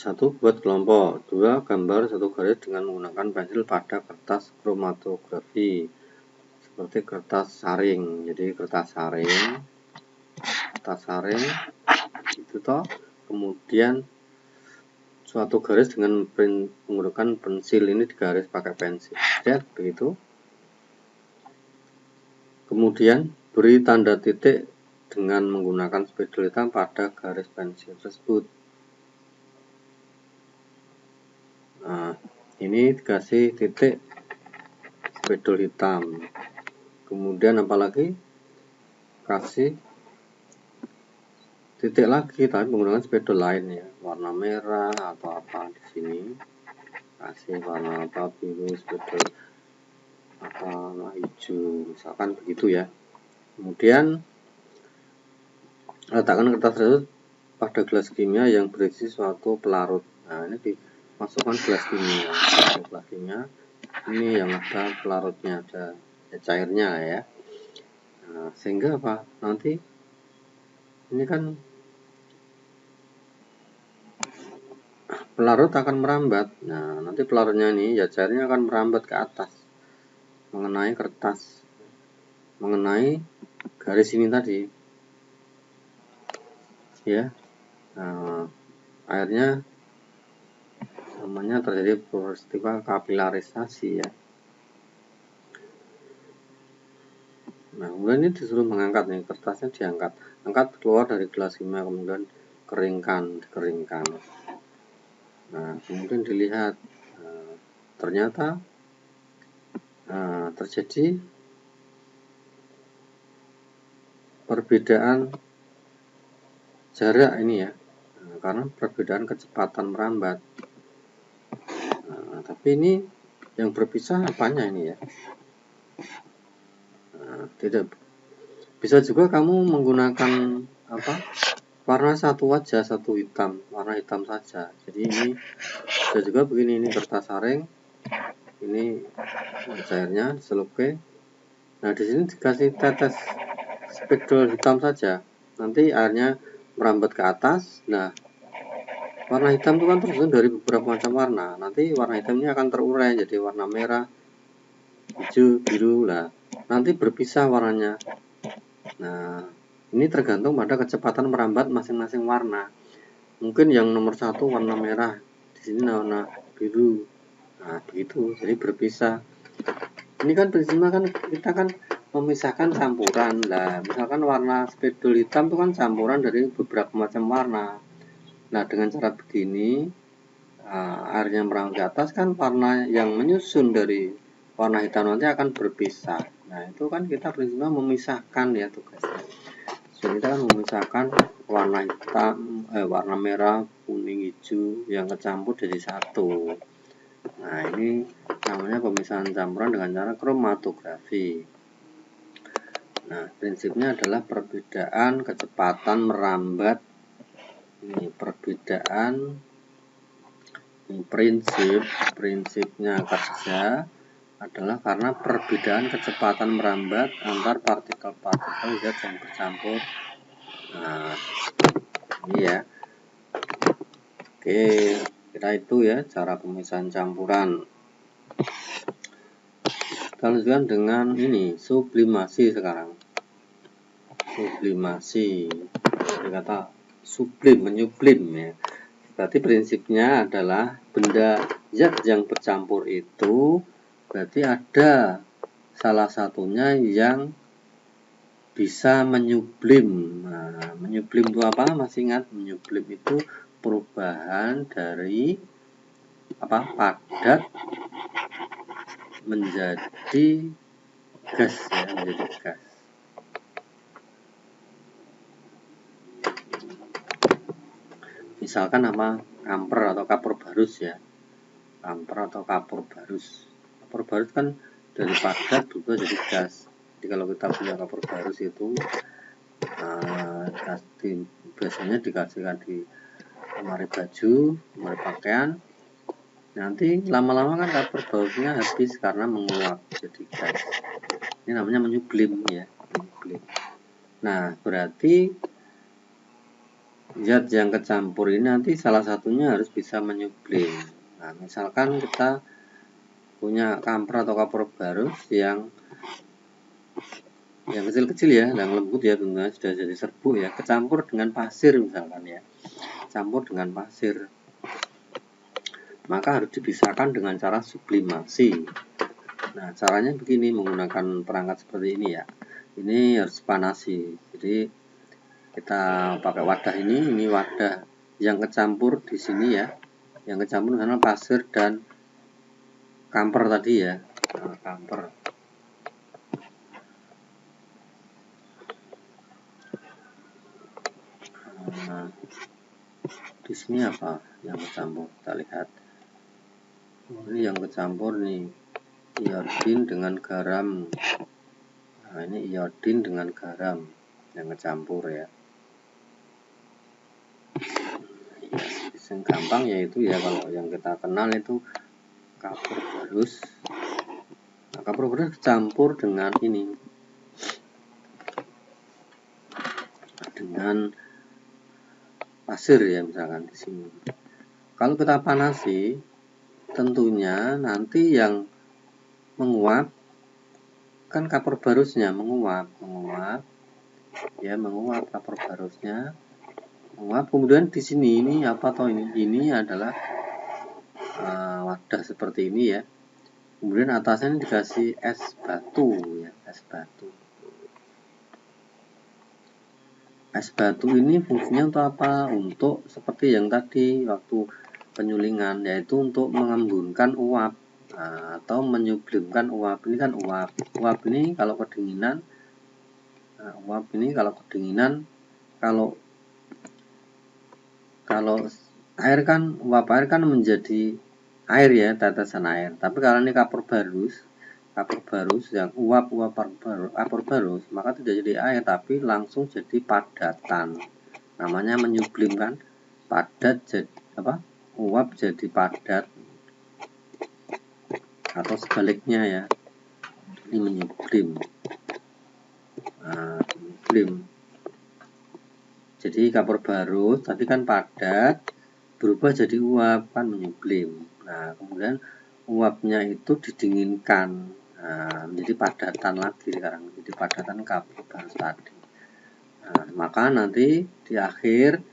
Satu, buat kelompok. Dua, gambar satu garis dengan menggunakan pensil pada kertas kromatografi seperti kertas saring. Jadi kertas saring itu toh, kemudian suatu garis dengan menggunakan pensil, ini digaris pakai pensil. Lihat begitu. Kemudian beri tanda titik dengan menggunakan spidol hitam pada garis pensil tersebut. Nah, ini dikasih titik spidol hitam. Kemudian apalagi? Kasih titik lagi, tapi menggunakan spidol lain ya, warna merah atau apa di sini. Kasih warna apa, biru, spidol apa, warna hijau, misalkan begitu ya. Kemudian letakkan kertas tersebut pada gelas kimia yang berisi suatu pelarut. Nah, ini dimasukkan gelas kimia. Ini yang ada pelarutnya, ada cairnya ya. Nah, sehingga apa? Nanti ini kan pelarut akan merambat. Nah, nanti pelarutnya ini ya, cairnya akan merambat ke atas, mengenai kertas, mengenai garis ini tadi ya. Nah, airnya namanya terjadi peristiwa kapilarisasi ya. Nah, kemudian ini disuruh mengangkat nih, kertasnya diangkat, angkat keluar dari gelas kimia, kemudian dikeringkan. Nah, kemudian dilihat, ternyata terjadi perbedaan jarak ini ya, karena perbedaan kecepatan merambat. Tapi ini yang berpisah apanya ini ya? Tidak bisa juga kamu menggunakan warna satu aja, satu hitam, warna hitam saja. Jadi ini bisa juga begini, ini kertas saring, ini cairnya dicelupke. Nah di sini dikasih tetes spidol hitam saja, nanti airnya merambat ke atas. Nah warna hitam itu kan tersusun dari beberapa macam warna, nanti warna hitam ini akan terurai jadi warna merah, hijau, biru. Nah nanti berpisah warnanya. Nah ini tergantung pada kecepatan merambat masing-masing warna. Mungkin yang nomor 1 warna merah, di sini warna biru. Nah begitu, jadi berpisah. Ini kan prinsipnya kan kita kan memisahkan campuran. Nah misalkan warna spidol hitam itu kan campuran dari beberapa macam warna. Nah dengan cara begini, airnya merambat ke atas kan warna yang menyusun dari warna hitam nanti akan berpisah. Nah itu kan kita prinsipnya memisahkan ya tugasnya. Jadi kita kan memisahkan warna hitam, warna merah, kuning, hijau yang kecampur jadi satu. Nah ini namanya pemisahan campuran dengan cara kromatografi. Nah prinsipnya adalah perbedaan kecepatan merambat. Ini perbedaan, ini prinsipnya kerja adalah karena perbedaan kecepatan merambat antar partikel-partikel zat yang bercampur. Nah ini ya. Oke, kira itu ya cara pemisahan campuran. Kita lanjutkan dengan ini, sublimasi sekarang. Sublimasi, kata sublim, menyublim ya. Berarti prinsipnya adalah benda zat yang bercampur itu berarti ada salah satunya yang bisa menyublim. Nah, menyublim itu apa? Masih ingat? Menyublim itu perubahan dari padat menjadi gas ya, menjadi gas. Misalkan apa? Kamper atau kapur barus ya. Kamper atau kapur barus. Kapur barus kan dari padat berubah jadi gas. Jadi kalau kita punya kapur barus itu biasanya dikasihkan di lemari baju, lemari pakaian. Nanti lama-lama kan kapur barusnya habis karena menguap jadi gas. Ini namanya menyublim ya, menyublim. Nah berarti zat yang kecampur ini nanti salah satunya harus bisa menyublim. Nah misalkan kita punya kamper atau kapur barus yang kecil-kecil ya, yang lembut ya, tentunya sudah jadi serbuk ya, kecampur dengan pasir misalkan ya, campur dengan pasir, maka harus dipisahkan dengan cara sublimasi. Nah caranya begini, menggunakan perangkat seperti ini ya. Ini harus panasi. Jadi kita pakai wadah ini wadah yang kecampur di sini ya, yang kecampur dengan pasir dan kamper tadi ya. Nah, kamper. Nah, di sini apa yang kecampur? Kita lihat. Ini yang kecampur nih, iodin dengan garam. Nah ini iodin dengan garam yang kecampur ya. Yang gampang yaitu ya, kalau yang kita kenal itu kapur barus. Nah, kapur barus kecampur dengan ini, dengan pasir ya misalkan di sini. Kalau kita panasi, tentunya nanti yang menguap kan kapur barusnya, menguap ya, menguap kapur barusnya, menguap. Kemudian di sini ini apa toh ini adalah wadah seperti ini ya. Kemudian atasnya dikasih es batu ya, es batu. Es batu ini fungsinya untuk apa? Untuk seperti yang tadi waktu penyulingan, yaitu untuk mengembunkan uap atau menyublimkan uap. Ini kan uap. Uap ini kalau kedinginan, kalau Kalau air kan, uap air kan menjadi air ya, tetesan air. Tapi kalau ini kapur barus yang uap kapur barus, maka tidak jadi air tapi langsung jadi padatan. Namanya menyublim kan, padat jadi apa? Uap jadi padat atau sebaliknya ya. Ini menyublim. Nah, menyublim. Jadi kapur barus tadi kan padat, berubah jadi uap kan menyublim. Nah, kemudian uapnya itu didinginkan. Nah, menjadi padatan lagi sekarang, jadi padatan kapur barus tadi. Nah, maka nanti di akhir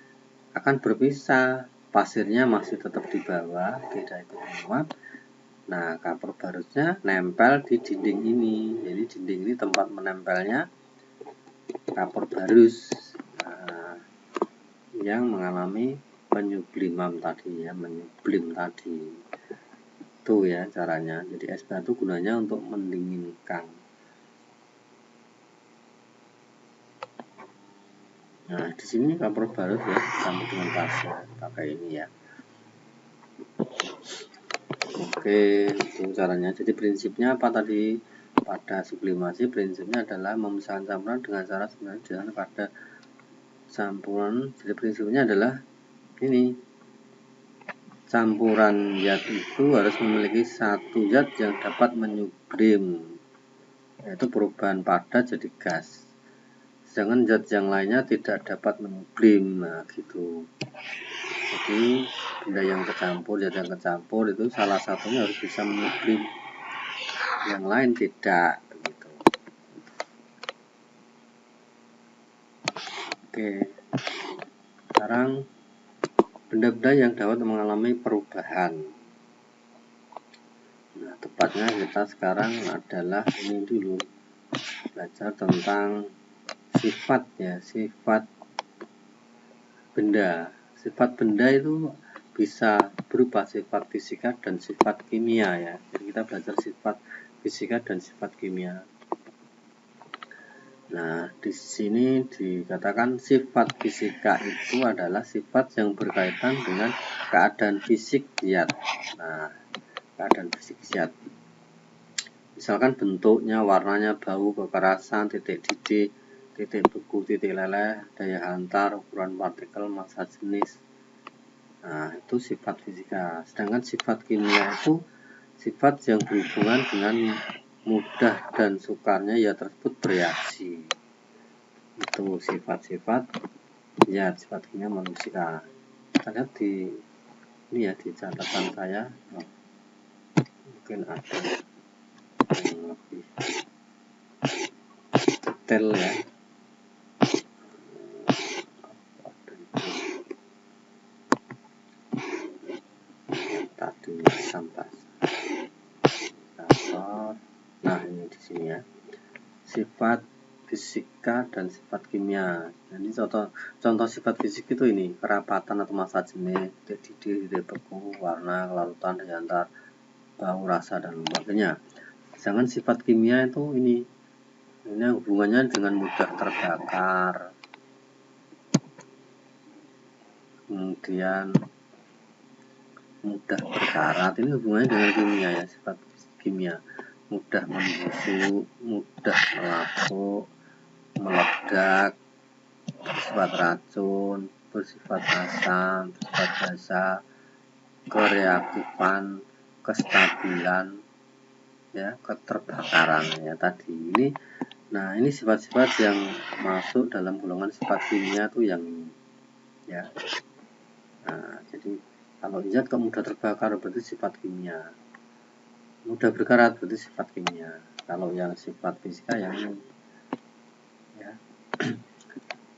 akan berpisah, pasirnya masih tetap di bawah, tidak ikut menguap. Nah, kapur barusnya nempel di dinding ini. Jadi dinding ini tempat menempelnya kapur barus yang mengalami penyubliman tadi ya, menyublim tadi. Itu ya caranya. Jadi es batu gunanya untuk mendinginkan. Nah, di sini kapur barus ya, campur dengan pasir pakai ini ya. Oke, itu caranya. Jadi prinsipnya apa tadi? Pada sublimasi prinsipnya adalah memisahkan campuran dengan cara sebenarnya pada campuran. Jadi prinsipnya adalah ini, campuran zat itu harus memiliki satu zat yang dapat menyublim, yaitu perubahan padat jadi gas. Sedangkan zat yang lainnya tidak dapat menyublim. Nah, gitu. Jadi benda yang kecampur, zat yang kecampur itu salah satunya harus bisa menyublim, yang lain tidak, begitu. Oke, sekarang benda-benda yang dapat mengalami perubahan. Nah, tepatnya kita sekarang adalah ini dulu, belajar tentang sifat ya, sifat benda. Sifat benda itu bisa berupa sifat fisika dan sifat kimia ya. Jadi kita belajar sifat fisika dan sifat kimia. Nah, di sini dikatakan sifat fisika itu adalah sifat yang berkaitan dengan keadaan fisik zat. Nah, keadaan fisik zat. Misalkan bentuknya, warnanya, bau, kekerasan, titik didih, titik beku, titik leleh, daya hantar, ukuran partikel, massa jenis. Nah, itu sifat fisika. Sedangkan sifat kimia itu sifat yang berhubungan dengan mudah dan sukarnya ya tersebut bereaksi. Itu sifat-sifat ya, sifat kimia manusia. Kita lihat di ini ya, di catatan saya. Mungkin ada yang lebih detail ya. Tadi sampai. Nah, ini di sini ya. Sifat fisika dan sifat kimia. Jadi contoh sifat fisik itu ini, kerapatan atau massa jenis, titik didih, titik beku, warna, kelarutan, daya hantar, bau, rasa, dan sebagainya. Sedangkan sifat kimia itu ini hubungannya dengan mudah terbakar, kemudian mudah berkarat. Ini hubungannya dengan kimia ya, sifat kimia. Mudah membusuk, mudah melapuk, meledak, bersifat racun, bersifat asam, bersifat basa, kereaktifan, kestabilan, ya, keterbakaran ya tadi ini. Nah, ini sifat-sifat yang masuk dalam golongan sifat kimia tuh yang ini ya. Nah, jadi kalau zat kok mudah terbakar berarti sifat kimia, mudah berkarat berarti sifat kimia. Kalau yang sifat fisika yang ini ya,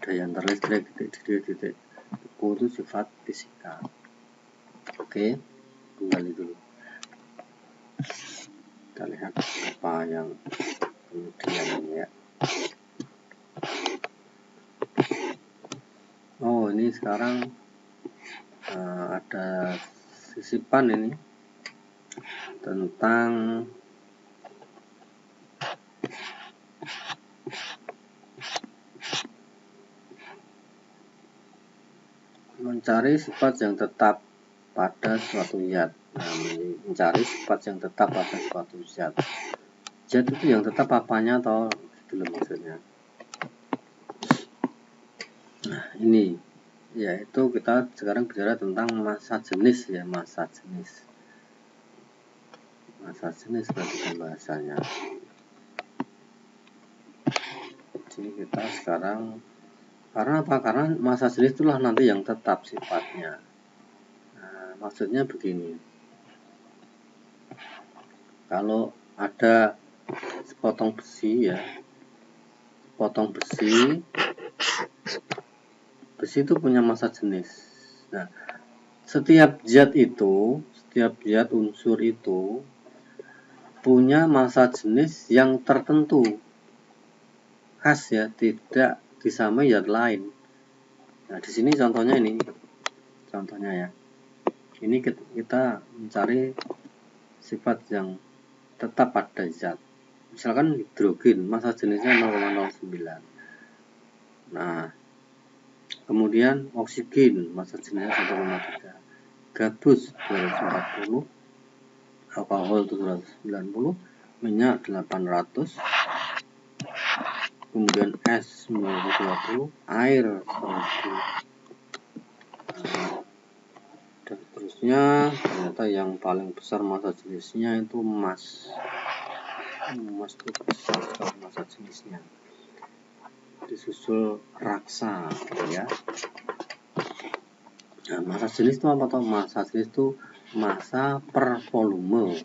daya hantar listrik, titik beku itu sifat fisika. Oke, kembali dulu. Kita lihat apa yang kemudian ini ya. Oh, ini sekarang ada sisipan ini tentang cari sifat yang tetap pada suatu zat. Nah, mencari sifat yang tetap pada suatu zat. Zat itu yang tetap apanya atau gitu maksudnya. Nah, ini yaitu kita sekarang bicara tentang massa jenis ya, massa jenis. Massa jenis berarti bahasanya. Jadi kita sekarang karena apa? Karena massa jenis itulah nanti yang tetap sifatnya. Nah, maksudnya begini. Kalau ada sepotong besi ya, sepotong besi itu punya massa jenis. Nah, setiap zat unsur itu punya massa jenis yang tertentu, khas ya, tidak disamai zat lain. Nah, di sini contohnya ya. Ini kita mencari sifat yang tetap pada zat. Misalkan hidrogen, massa jenisnya 0,09. Nah, kemudian oksigen, massa jenisnya 1,3. Gabus 240, alkohol 790, minyak 800, kemudian es 920, air 1000. Dan seterusnya. Ternyata yang paling besar massa jenisnya itu emas. Emas itu besar sekali massa jenisnya. Disusul raksa ya. Nah, massa jenis itu apa toh? Massa jenis itu massa per volume.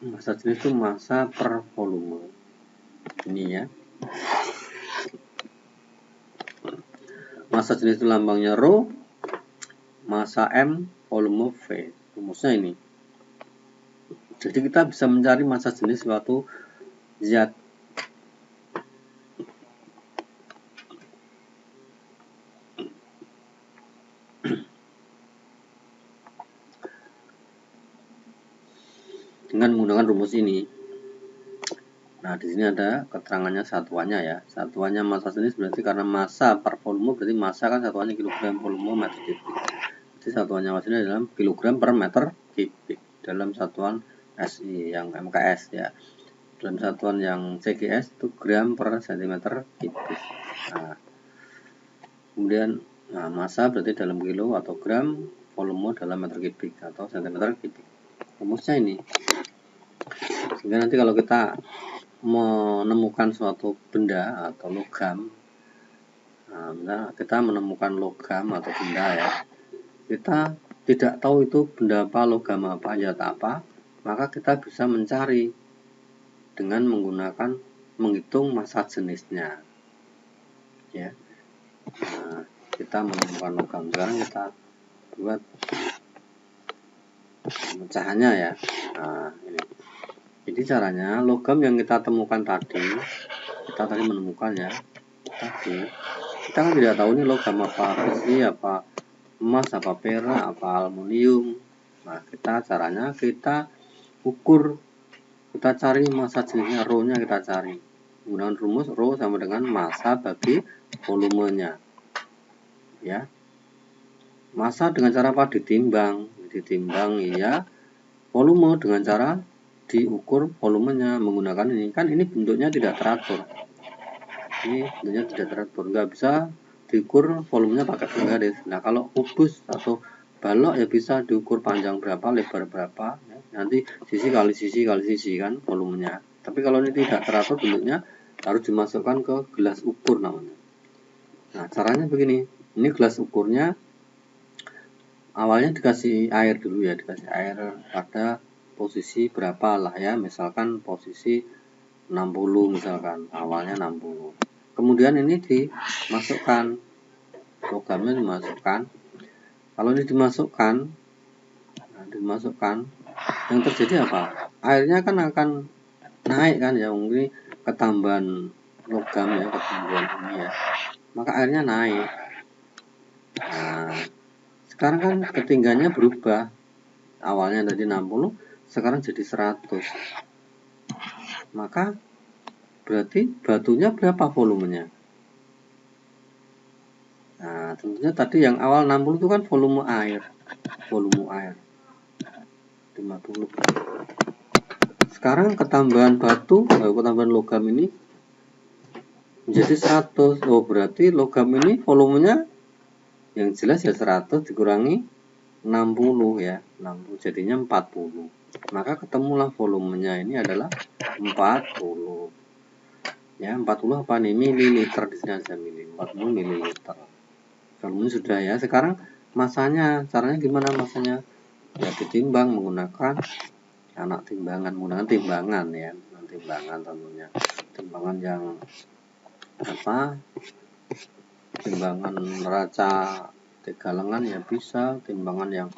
Massa jenis itu massa per volume. Ini ya. Massa jenis itu lambangnya Rho, massa M, volume V. Rumusnya ini. Jadi kita bisa mencari massa jenis suatu zat. Dengan menggunakan rumus ini. Nah, di sini ada keterangannya satuannya ya. Satuannya massa jenis berarti karena massa per volume berarti massa kan satuannya kilogram, volume meter kubik. Jadi satuannya massa ini dalam kilogram per meter kubik dalam satuan SI yang MKS ya. Dalam satuan yang CGS itu gram per centimeter kubik. Nah, kemudian massa berarti dalam kilo atau gram, volume dalam meter kubik atau centimeter kubik. Rumusnya ini. Sehingga nanti kalau kita menemukan suatu benda atau logam, nah, kita menemukan logam atau benda ya, kita tidak tahu itu benda apa, logam apa, zat apa, maka kita bisa mencari dengan menggunakan menghitung massa jenisnya ya. Nah, kita menemukan logam, sekarang kita buat pemecahannya ya. Nah, ini. Jadi caranya logam yang kita temukan tadi, kita tadi menemukan ya, tadi kita kan tidak tahu ini logam apa, besi apa, emas apa, perak apa, aluminium. Nah, caranya kita ukur, kita cari massa jenisnya, Rho-nya kita cari menggunakan rumus Rho sama dengan massa bagi volumenya ya. Massa dengan cara apa? Ditimbang ya. Volume dengan cara diukur volumenya menggunakan ini. Kan ini bentuknya tidak teratur. Ini bentuknya tidak teratur, nggak bisa diukur volumenya pakai penggaris. Nah, kalau kubus atau balok ya bisa diukur panjang berapa, lebar berapa ya. Nanti sisi kali sisi kan volumenya. Tapi kalau ini tidak teratur bentuknya, harus dimasukkan ke gelas ukur namanya. Nah, caranya begini. Ini gelas ukurnya awalnya dikasih air dulu ya, dikasih air pada posisi berapa lah ya, misalkan posisi 60 misalkan, awalnya 60. Kemudian ini dimasukkan, logamnya dimasukkan. Kalau ini dimasukkan, yang terjadi apa? Airnya kan akan naik kan ya, mungkin ketambahan logam ya, ketambahan ini ya, maka airnya naik. Nah, sekarang kan ketinggiannya berubah, awalnya tadi 60, sekarang jadi 100. Maka berarti batunya berapa volumenya? Nah, tentunya tadi yang awal 60 itu kan volume air. 50. Sekarang ketambahan batu, ketambahan logam ini menjadi 100. Oh, berarti logam ini volumenya yang jelas ya 100 dikurangi 60 ya. 60 jadinya 40. Maka ketemulah volumenya ini adalah 40. Ya, 40 apa nih? Mililiter di sini ada mili. 40 mililiter. Volumenya sudah ya. Sekarang masanya, caranya gimana masanya? Ya ditimbang menggunakan anak timbangan, menggunakan timbangan ya. Timbangan tentunya. Timbangan yang apa? Timbangan neraca Tegalengan ya bisa, timbangan yang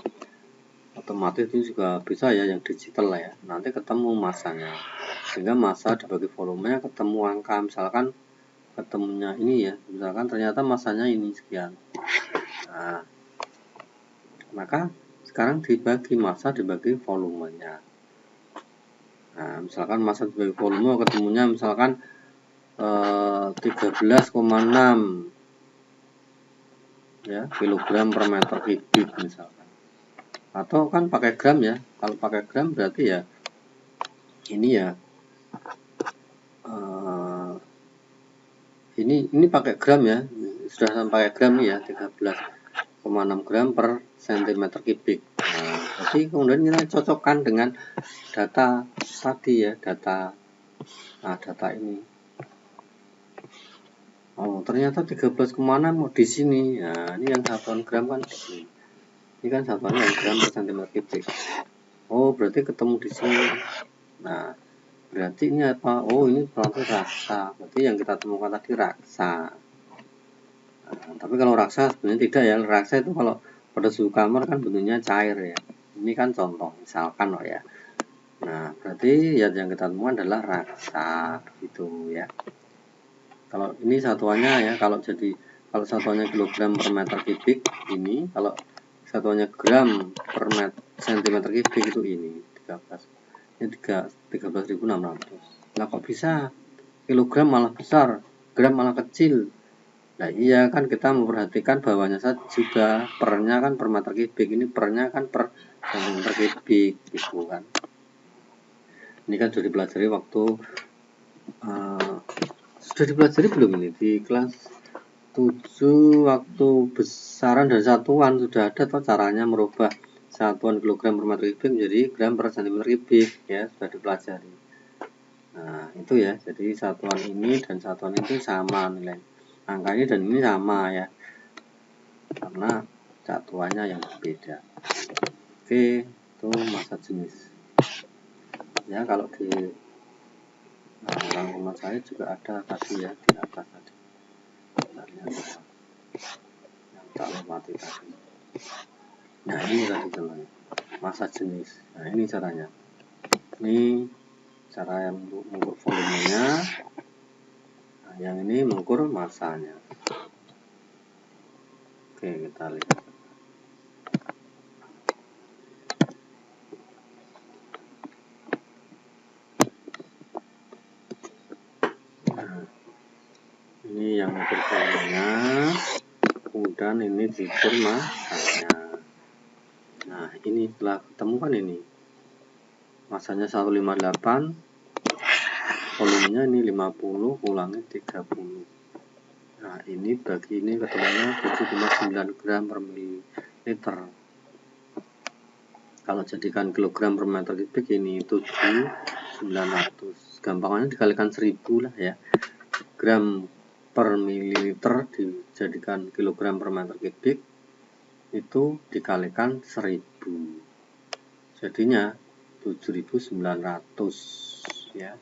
otomatis itu juga bisa ya, yang digital lah ya. Nanti ketemu masanya. Sehingga massa dibagi volumenya ketemu angka, misalkan ketemunya ini ya, misalkan ternyata masanya ini sekian. Nah, maka sekarang dibagi massa dibagi volumenya. Nah, misalkan massa dibagi volume ketemunya misalkan 13,6 ya kilogram per meter kubik misalkan. Atau kan pakai gram ya. Kalau pakai gram berarti ya ini ya ini pakai gram ya, sudah sampai gram nih ya, 13,6 gram per cm kubik. Nah, jadi kemudian kita cocokkan dengan data tadi ya, data ini. Oh, ternyata 13,6 di sini. Nah, ini yang satuan gram kan di sini. Ini kan satuannya yang gram per cm kubik. Oh, berarti ketemu di sini. Nah, berarti ini apa? Oh, ini berarti raksa. Berarti yang kita temukan tadi raksa. Nah, tapi kalau raksa sebenarnya tidak ya. Raksa itu kalau pada suhu kamar kan bentuknya cair ya. Ini kan contoh, misalkan loh ya. Nah, berarti ya yang kita temukan adalah raksa gitu ya. Kalau ini satuannya ya, kalau satuannya kilogram per meter kubik ini, kalau satuannya gram per centimeter kubik itu ini 13. Ini 13.600. Nah, kok bisa kilogram malah besar, gram malah kecil? Nah, iya kan kita memperhatikan bawahnya saja juga, pernya kan per meter kubik, ini pernya kan per centimeter kubik gitu kan. Ini kan sudah dipelajari waktu sudah dipelajari belum ini di kelas 7 waktu besaran dan satuan sudah ada atau caranya merubah satuan kilogram per meter kubik menjadi gram per centimeter kubik ya, sudah dipelajari. Nah, itu ya, jadi satuan ini dan satuan itu sama nilai angkanya dan ini sama ya, karena satuannya yang berbeda. Oke, itu massa jenis ya. Kalau di rangkuman saya juga ada tadi ya, di atas tadi yang tak lewati tadi. Nah, ini tadi caranya massa jenis. Nah, ini caranya, ini cara yang mengukur volumenya. Nah, yang ini mengukur massanya. Oke, kita lihat. Nah, ini yang mengukur volumenya, kemudian ini diukur massanya. Nah, ini telah ketemu kan ini. Massanya 158, volumenya ini 50 kurangi 30. Nah, ini bagi ini ketemunya 7,9 gram per mililiter. Kalau jadikan kilogram per meter kubik ini 7.900. Gampangnya dikalikan 1000 lah ya. Gram per mililiter dijadikan kilogram per meter kubik itu dikalikan 1000. Jadinya 7.900 ya.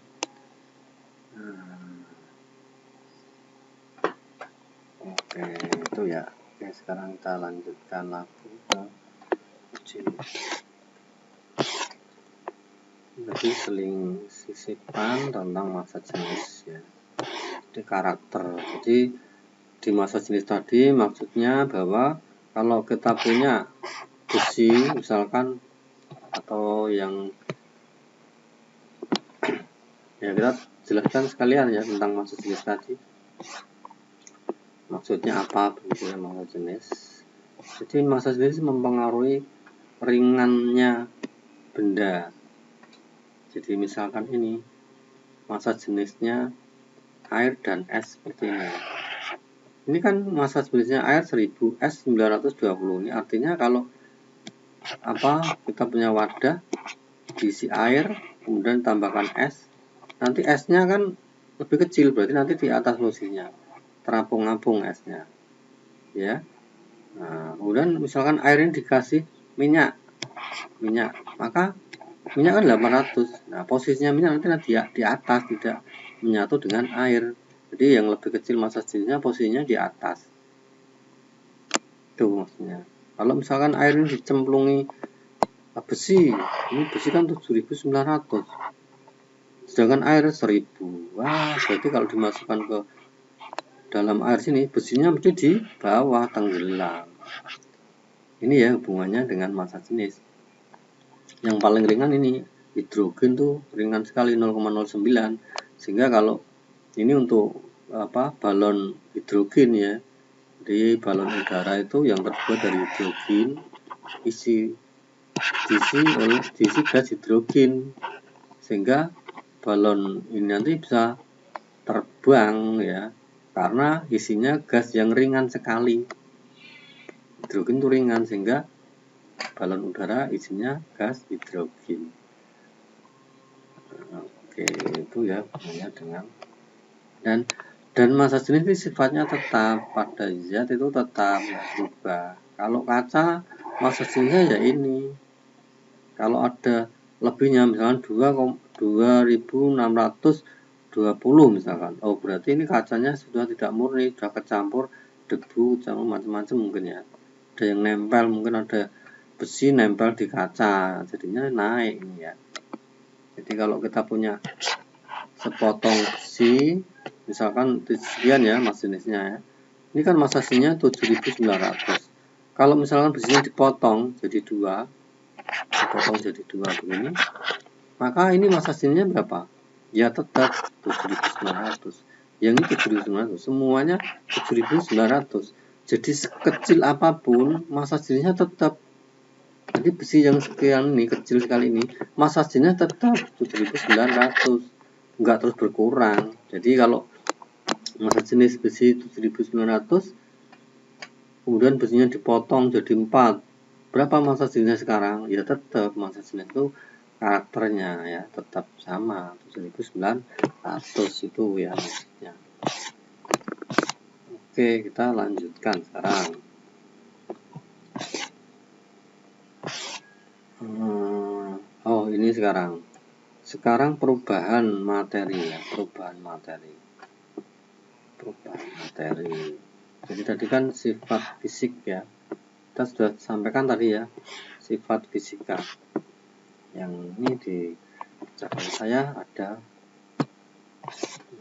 Oke, itu ya. Oke, sekarang kita lanjutkan lagi ke uji. Jadi seling sisipan tentang massa jenis ya. Jadi karakter. Jadi di massa jenis tadi maksudnya bahwa kalau kita punya besi misalkan atau yang ya kita jelaskan sekalian ya tentang massa jenis tadi. Maksudnya apa begitu ya massa jenis? Jadi massa jenis mempengaruhi ringannya benda. Jadi misalkan ini massa jenisnya air dan es seperti ini. Ini kan massa jenisnya air 1000, es 920. Ini artinya kalau kita punya wadah diisi air, kemudian tambahkan es, nanti esnya kan lebih kecil, berarti nanti di atas posisinya terapung-apung esnya, ya. Nah, kemudian misalkan air ini dikasih minyak, maka minyak kan 800. Nah, posisinya minyak nanti di atas, tidak menyatu dengan air. Jadi yang lebih kecil massa jenisnya posisinya di atas. Itu maksudnya. Kalau misalkan air ini dicemplungi besi, ini besi kan 7.900. Sedangkan air 1000. Wah, berarti kalau dimasukkan ke dalam air sini, besinya mesti di bawah, tenggelam. Ini ya hubungannya dengan massa jenis. Yang paling ringan ini hidrogen tuh ringan sekali 0,09. Sehingga kalau ini untuk balon hidrogen ya. Di balon udara itu yang terbuat dari hidrogen diisi gas hidrogen, sehingga balon ini nanti bisa terbang ya, karena isinya gas yang ringan sekali. Hidrogen itu ringan sehingga balon udara isinya gas hidrogen. Oke, itu ya hubungannya dengan dan massa jenis ini sifatnya tetap, pada zat itu tetap nggak berubah. Kalau kaca massa jenisnya ya ini. Kalau ada lebihnya misalkan 2620 misalkan, oh berarti ini kacanya sudah tidak murni, sudah kecampur debu, macam-macam mungkin ya. Ada yang nempel, mungkin ada besi nempel di kaca, jadinya naik ini ya. Jadi kalau kita punya sepotong besi, misalkan sekian ya massa jenisnya ya. Ini kan massa jenisnya 7.900. Kalau misalkan besinya dipotong jadi dua begini, maka ini massa jenisnya berapa? Ya tetap 7.900. Yang ini 7.900, semuanya 7.900. Jadi sekecil apapun massa jenisnya tetap. Jadi besi yang sekian ini, kecil sekali ini, massa jenisnya tetap 7.900, enggak terus berkurang. Jadi kalau massa jenis besi 7.900, kemudian besinya dipotong jadi 4, berapa massa jenisnya sekarang? Ya tetap massa jenis itu karakternya ya tetap sama 7.900 itu ya maksudnya. Oke, kita lanjutkan sekarang. Oh, ini sekarang perubahan materi ya, perubahan materi. Jadi tadi kan sifat fisik ya, kita sudah sampaikan tadi ya, sifat fisika. Yang ini di catatan saya ada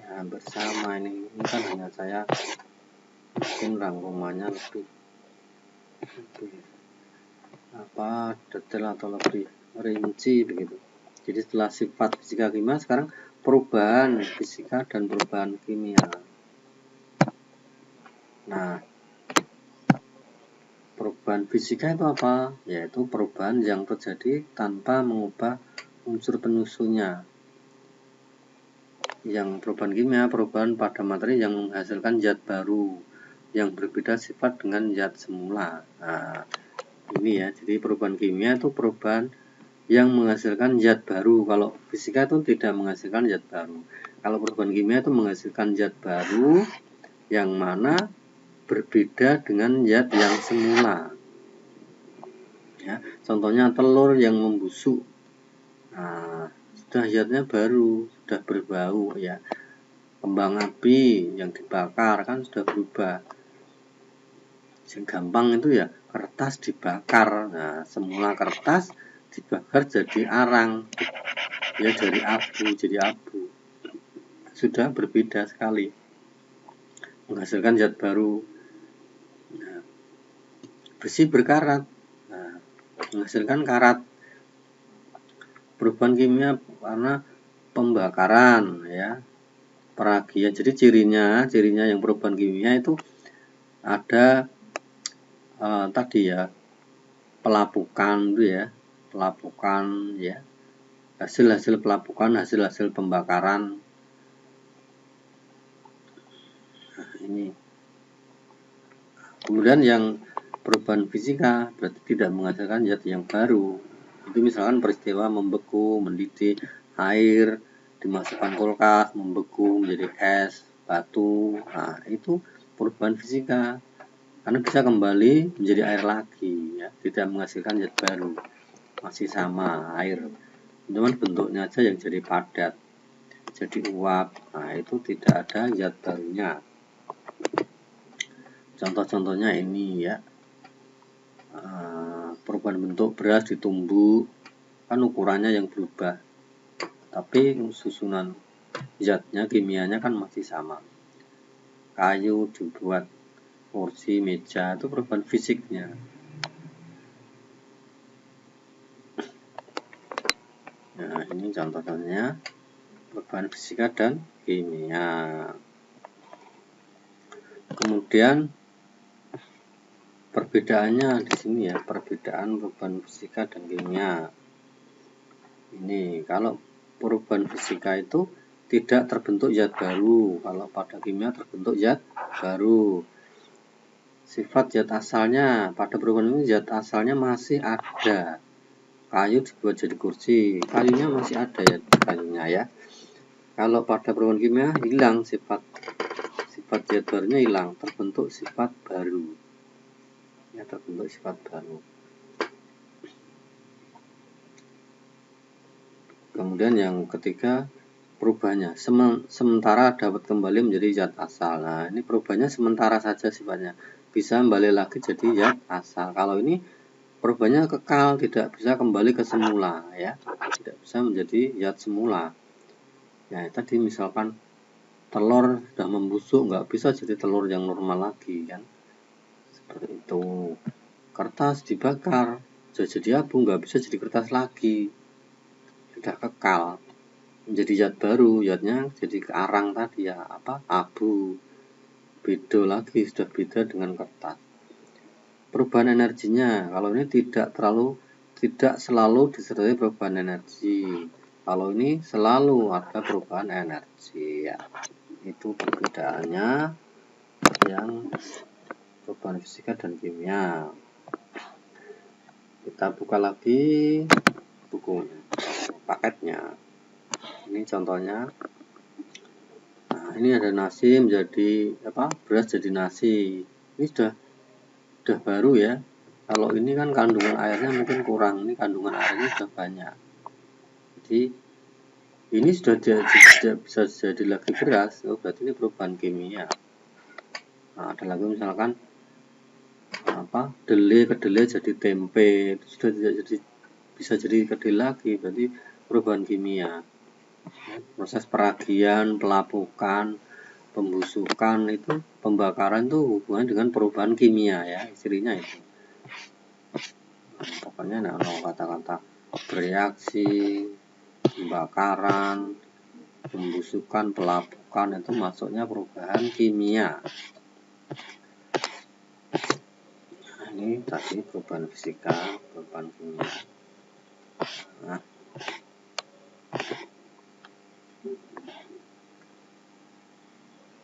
ya bersama ini kan hanya saya mungkin rangkumannya lebih detail atau lebih rinci begitu. Jadi setelah sifat fisika kimia, sekarang perubahan fisika dan perubahan kimia. Nah, perubahan fisika itu apa? Yaitu perubahan yang terjadi tanpa mengubah unsur penyusunnya. Yang perubahan kimia, perubahan pada materi yang menghasilkan zat baru yang berbeda sifat dengan zat semula. Nah, ini ya, jadi perubahan kimia itu perubahan yang menghasilkan zat baru. Kalau fisika itu tidak menghasilkan zat baru. Kalau perubahan kimia itu menghasilkan zat baru yang mana berbeda dengan zat yang semula. Ya, contohnya telur yang membusuk. Nah, sudah zatnya baru, sudah berbau ya. Kembang api yang dibakar kan sudah berubah. Yang gampang itu ya kertas dibakar. Nah, semula kertas dibakar jadi arang, ya dari abu jadi abu, sudah berbeda sekali, menghasilkan zat baru. Nah, besi berkarat, nah, menghasilkan karat. Perubahan kimia karena pembakaran ya, peragian. Jadi cirinya yang perubahan kimia itu ada tadi ya, pelapukan itu ya, pelapukan ya, hasil-hasil pelapukan, hasil-hasil pembakaran. Nah, ini. Kemudian yang perubahan fisika berarti tidak menghasilkan zat yang baru. Itu misalkan peristiwa membeku, mendidih air, dimasukkan kulkas, membeku menjadi es, batu. Nah, itu perubahan fisika. Karena bisa kembali menjadi air lagi, ya, tidak menghasilkan zat baru, masih sama air, cuman bentuknya aja yang jadi padat, jadi uap. Nah, itu tidak ada zat barunya. Contoh-contohnya ini ya, perubahan bentuk beras ditumbuk, kan ukurannya yang berubah, tapi susunan zatnya, kimianya kan masih sama. Kayu dibuat kursi, meja, itu perubahan fisiknya. Nah, ini contohnya perubahan fisika dan kimia. Kemudian perbedaannya di sini ya, perbedaan perubahan fisika dan kimia. Ini kalau perubahan fisika itu tidak terbentuk zat baru, kalau pada kimia terbentuk zat baru. Sifat zat asalnya, pada perubahan ini zat asalnya masih ada. Kayu dibuat jadi kursi, kayunya masih ada ya, kayunya ya. Kalau pada perubahan kimia hilang sifat zat barunya, hilang, terbentuk sifat baru. Ya, terbentuk sifat baru. Kemudian yang ketiga, perubahannya sementara dapat kembali menjadi zat asal. Nah, ini perubahannya sementara saja sifatnya, bisa kembali lagi jadi zat asal. Kalau ini perubahannya kekal, tidak bisa kembali ke semula ya, tidak bisa menjadi zat semula. Ya, tadi misalkan telur sudah membusuk, nggak bisa jadi telur yang normal lagi kan, seperti itu. Kertas dibakar jadi abu, nggak bisa jadi kertas lagi, sudah kekal menjadi zat baru, zatnya jadi arang tadi ya, abu, beda lagi, sudah beda dengan kertas. Perubahan energinya, kalau ini tidak selalu disertai perubahan energi, kalau ini selalu ada perubahan energi ya. Itu perbedaannya yang perubahan fisika dan kimia. Kita buka lagi bukunya, paketnya. Ini contohnya. Nah, ini ada nasi menjadi beras jadi nasi. Ini sudah baru ya. Kalau ini kan kandungan airnya mungkin kurang, ini kandungan airnya sudah banyak. Jadi ini sudah bisa jadi lagi beras. Oh, berarti ini perubahan kimia. Nah, ada lagi misalkan kedelai jadi tempe, itu sudah tidak jadi, bisa jadi kedelai lagi, berarti perubahan kimia. Proses peragian, pelapukan, pembusukan, itu pembakaran itu hubungan dengan perubahan kimia ya, istrinya itu. Nah, pokoknya kata-kata bereaksi, pembakaran, pembusukan, pelapukan, itu masuknya perubahan kimia. Nah, ini tadi perubahan fisika, perubahan kimia. Nah,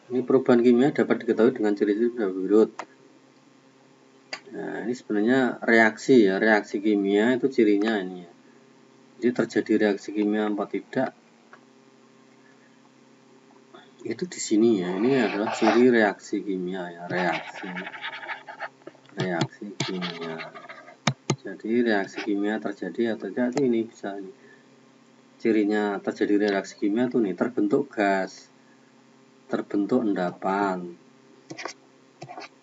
ini perubahan kimia dapat diketahui dengan ciri-ciri berikut. Nah, ini sebenarnya reaksi ya, reaksi kimia itu cirinya ini ya. Jadi terjadi reaksi kimia apa tidak, itu di sini ya. Ini adalah ciri reaksi kimia ya, reaksi kimia. Jadi reaksi kimia terjadi atau tidak, ini bisa ini. Cirinya terjadi reaksi kimia tuh nih, terbentuk gas, terbentuk endapan,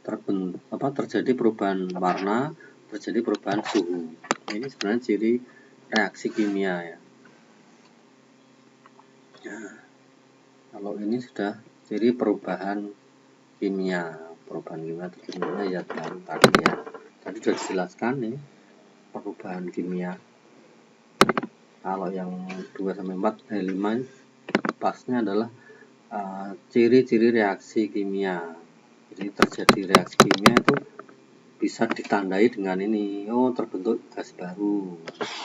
terjadi perubahan warna, terjadi perubahan suhu. Ini sebenarnya ciri reaksi kimia ya. Nah, kalau ini sudah ciri perubahan kimia. Perubahan kimia terjadinya ya tadi ya. Tadi sudah dijelaskan nih perubahan kimia. Kalau yang 2-4 5 pasnya adalah ciri-ciri reaksi kimia. Jadi terjadi reaksi kimia itu bisa ditandai dengan ini, oh terbentuk gas baru,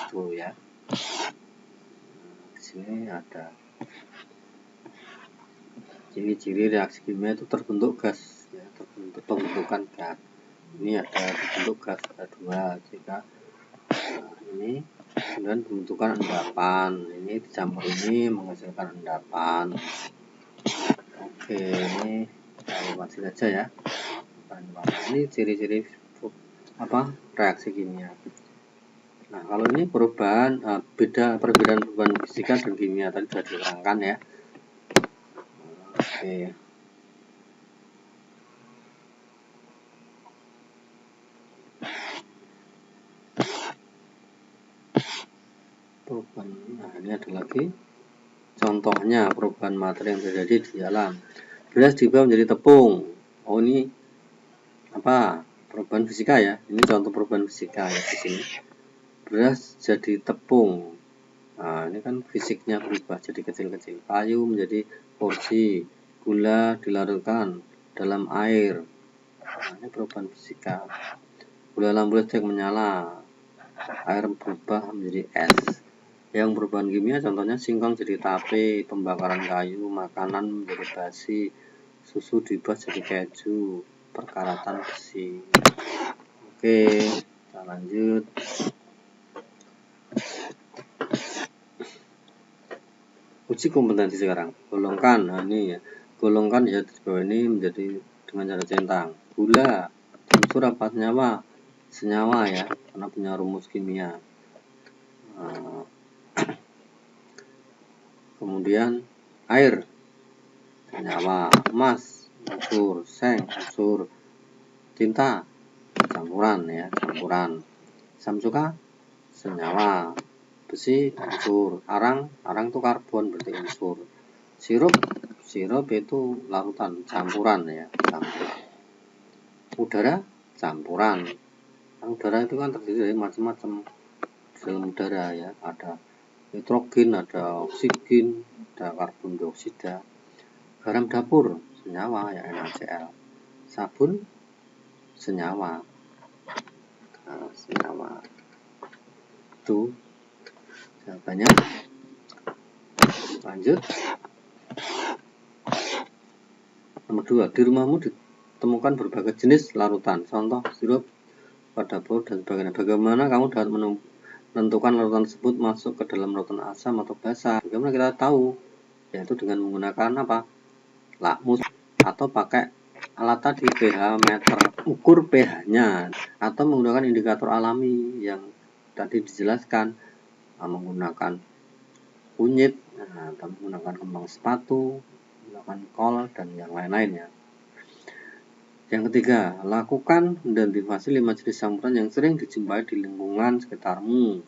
tuh ya. Di sini ada ciri-ciri reaksi kimia itu terbentuk gas, ya, terbentuk pembentukan gas. Ini ada terbentuk gas H2, jika ini kemudian pembentukan endapan, ini dicampur ini menghasilkan endapan. Oke, ini kita lewati saja ya. Ini ciri-ciri reaksi kimia. Nah, kalau ini perubahan perbedaan fisika dan kimia tadi sudah diterangkan ya. Oke. Perubahan. Nah, ini ada lagi contohnya perubahan materi yang terjadi di dalam. Beras diubah menjadi tepung. Oh, ini apa? Perubahan fisika ya. Ini contoh perubahan fisika ya di sini. Beras jadi tepung. Nah, ini kan fisiknya berubah jadi kecil-kecil. Kayu menjadi porsi. Gula dilarutkan dalam air. Nah, ini perubahan fisika. Gula lampu listrik menyala. Air berubah menjadi es. Yang perubahan kimia contohnya singkong jadi tape, pembakaran kayu, makanan menjadi basi, susu diubah jadi keju, perkaratan besi. Oke, kita lanjut. Uji kompetensi sekarang. Golongkan. Nah, ini ya. Golongkan ya di bawah ini menjadi dengan cara centang. Gula unsur apa senyawa? Senyawa ya, karena punya rumus kimia. Kemudian air senyawa, emas unsur, seng unsur, tinta campuran ya, campuran, samsuka senyawa, besi unsur, arang itu karbon berarti unsur, sirup itu larutan campuran ya, campuran. Udara campuran. Udara itu kan terdiri dari macam-macam dalam udara ya, ada nitrogen, ada oksigen, ada karbon dioksida. Garam dapur senyawa ya, NaCl. Sabun senyawa. Nah, senyawa itu jawabannya. Lanjut. Nomor 2, di rumahmu ditemukan berbagai jenis larutan, contoh sirup, dapur dan sebagainya. Bagaimana kamu dapat menentukan larutan tersebut masuk ke dalam larutan asam atau basa? Bagaimana kita tahu? Yaitu dengan menggunakan apa? Lakmus atau pakai alat tadi pH meter, ukur pH-nya, atau menggunakan indikator alami yang tadi dijelaskan, menggunakan kunyit, atau menggunakan kembang sepatu, menggunakan kol dan yang lain-lainnya. Yang ketiga, lakukan identifikasi 5 jenis campuran yang sering dijumpai di lingkungan sekitarmu.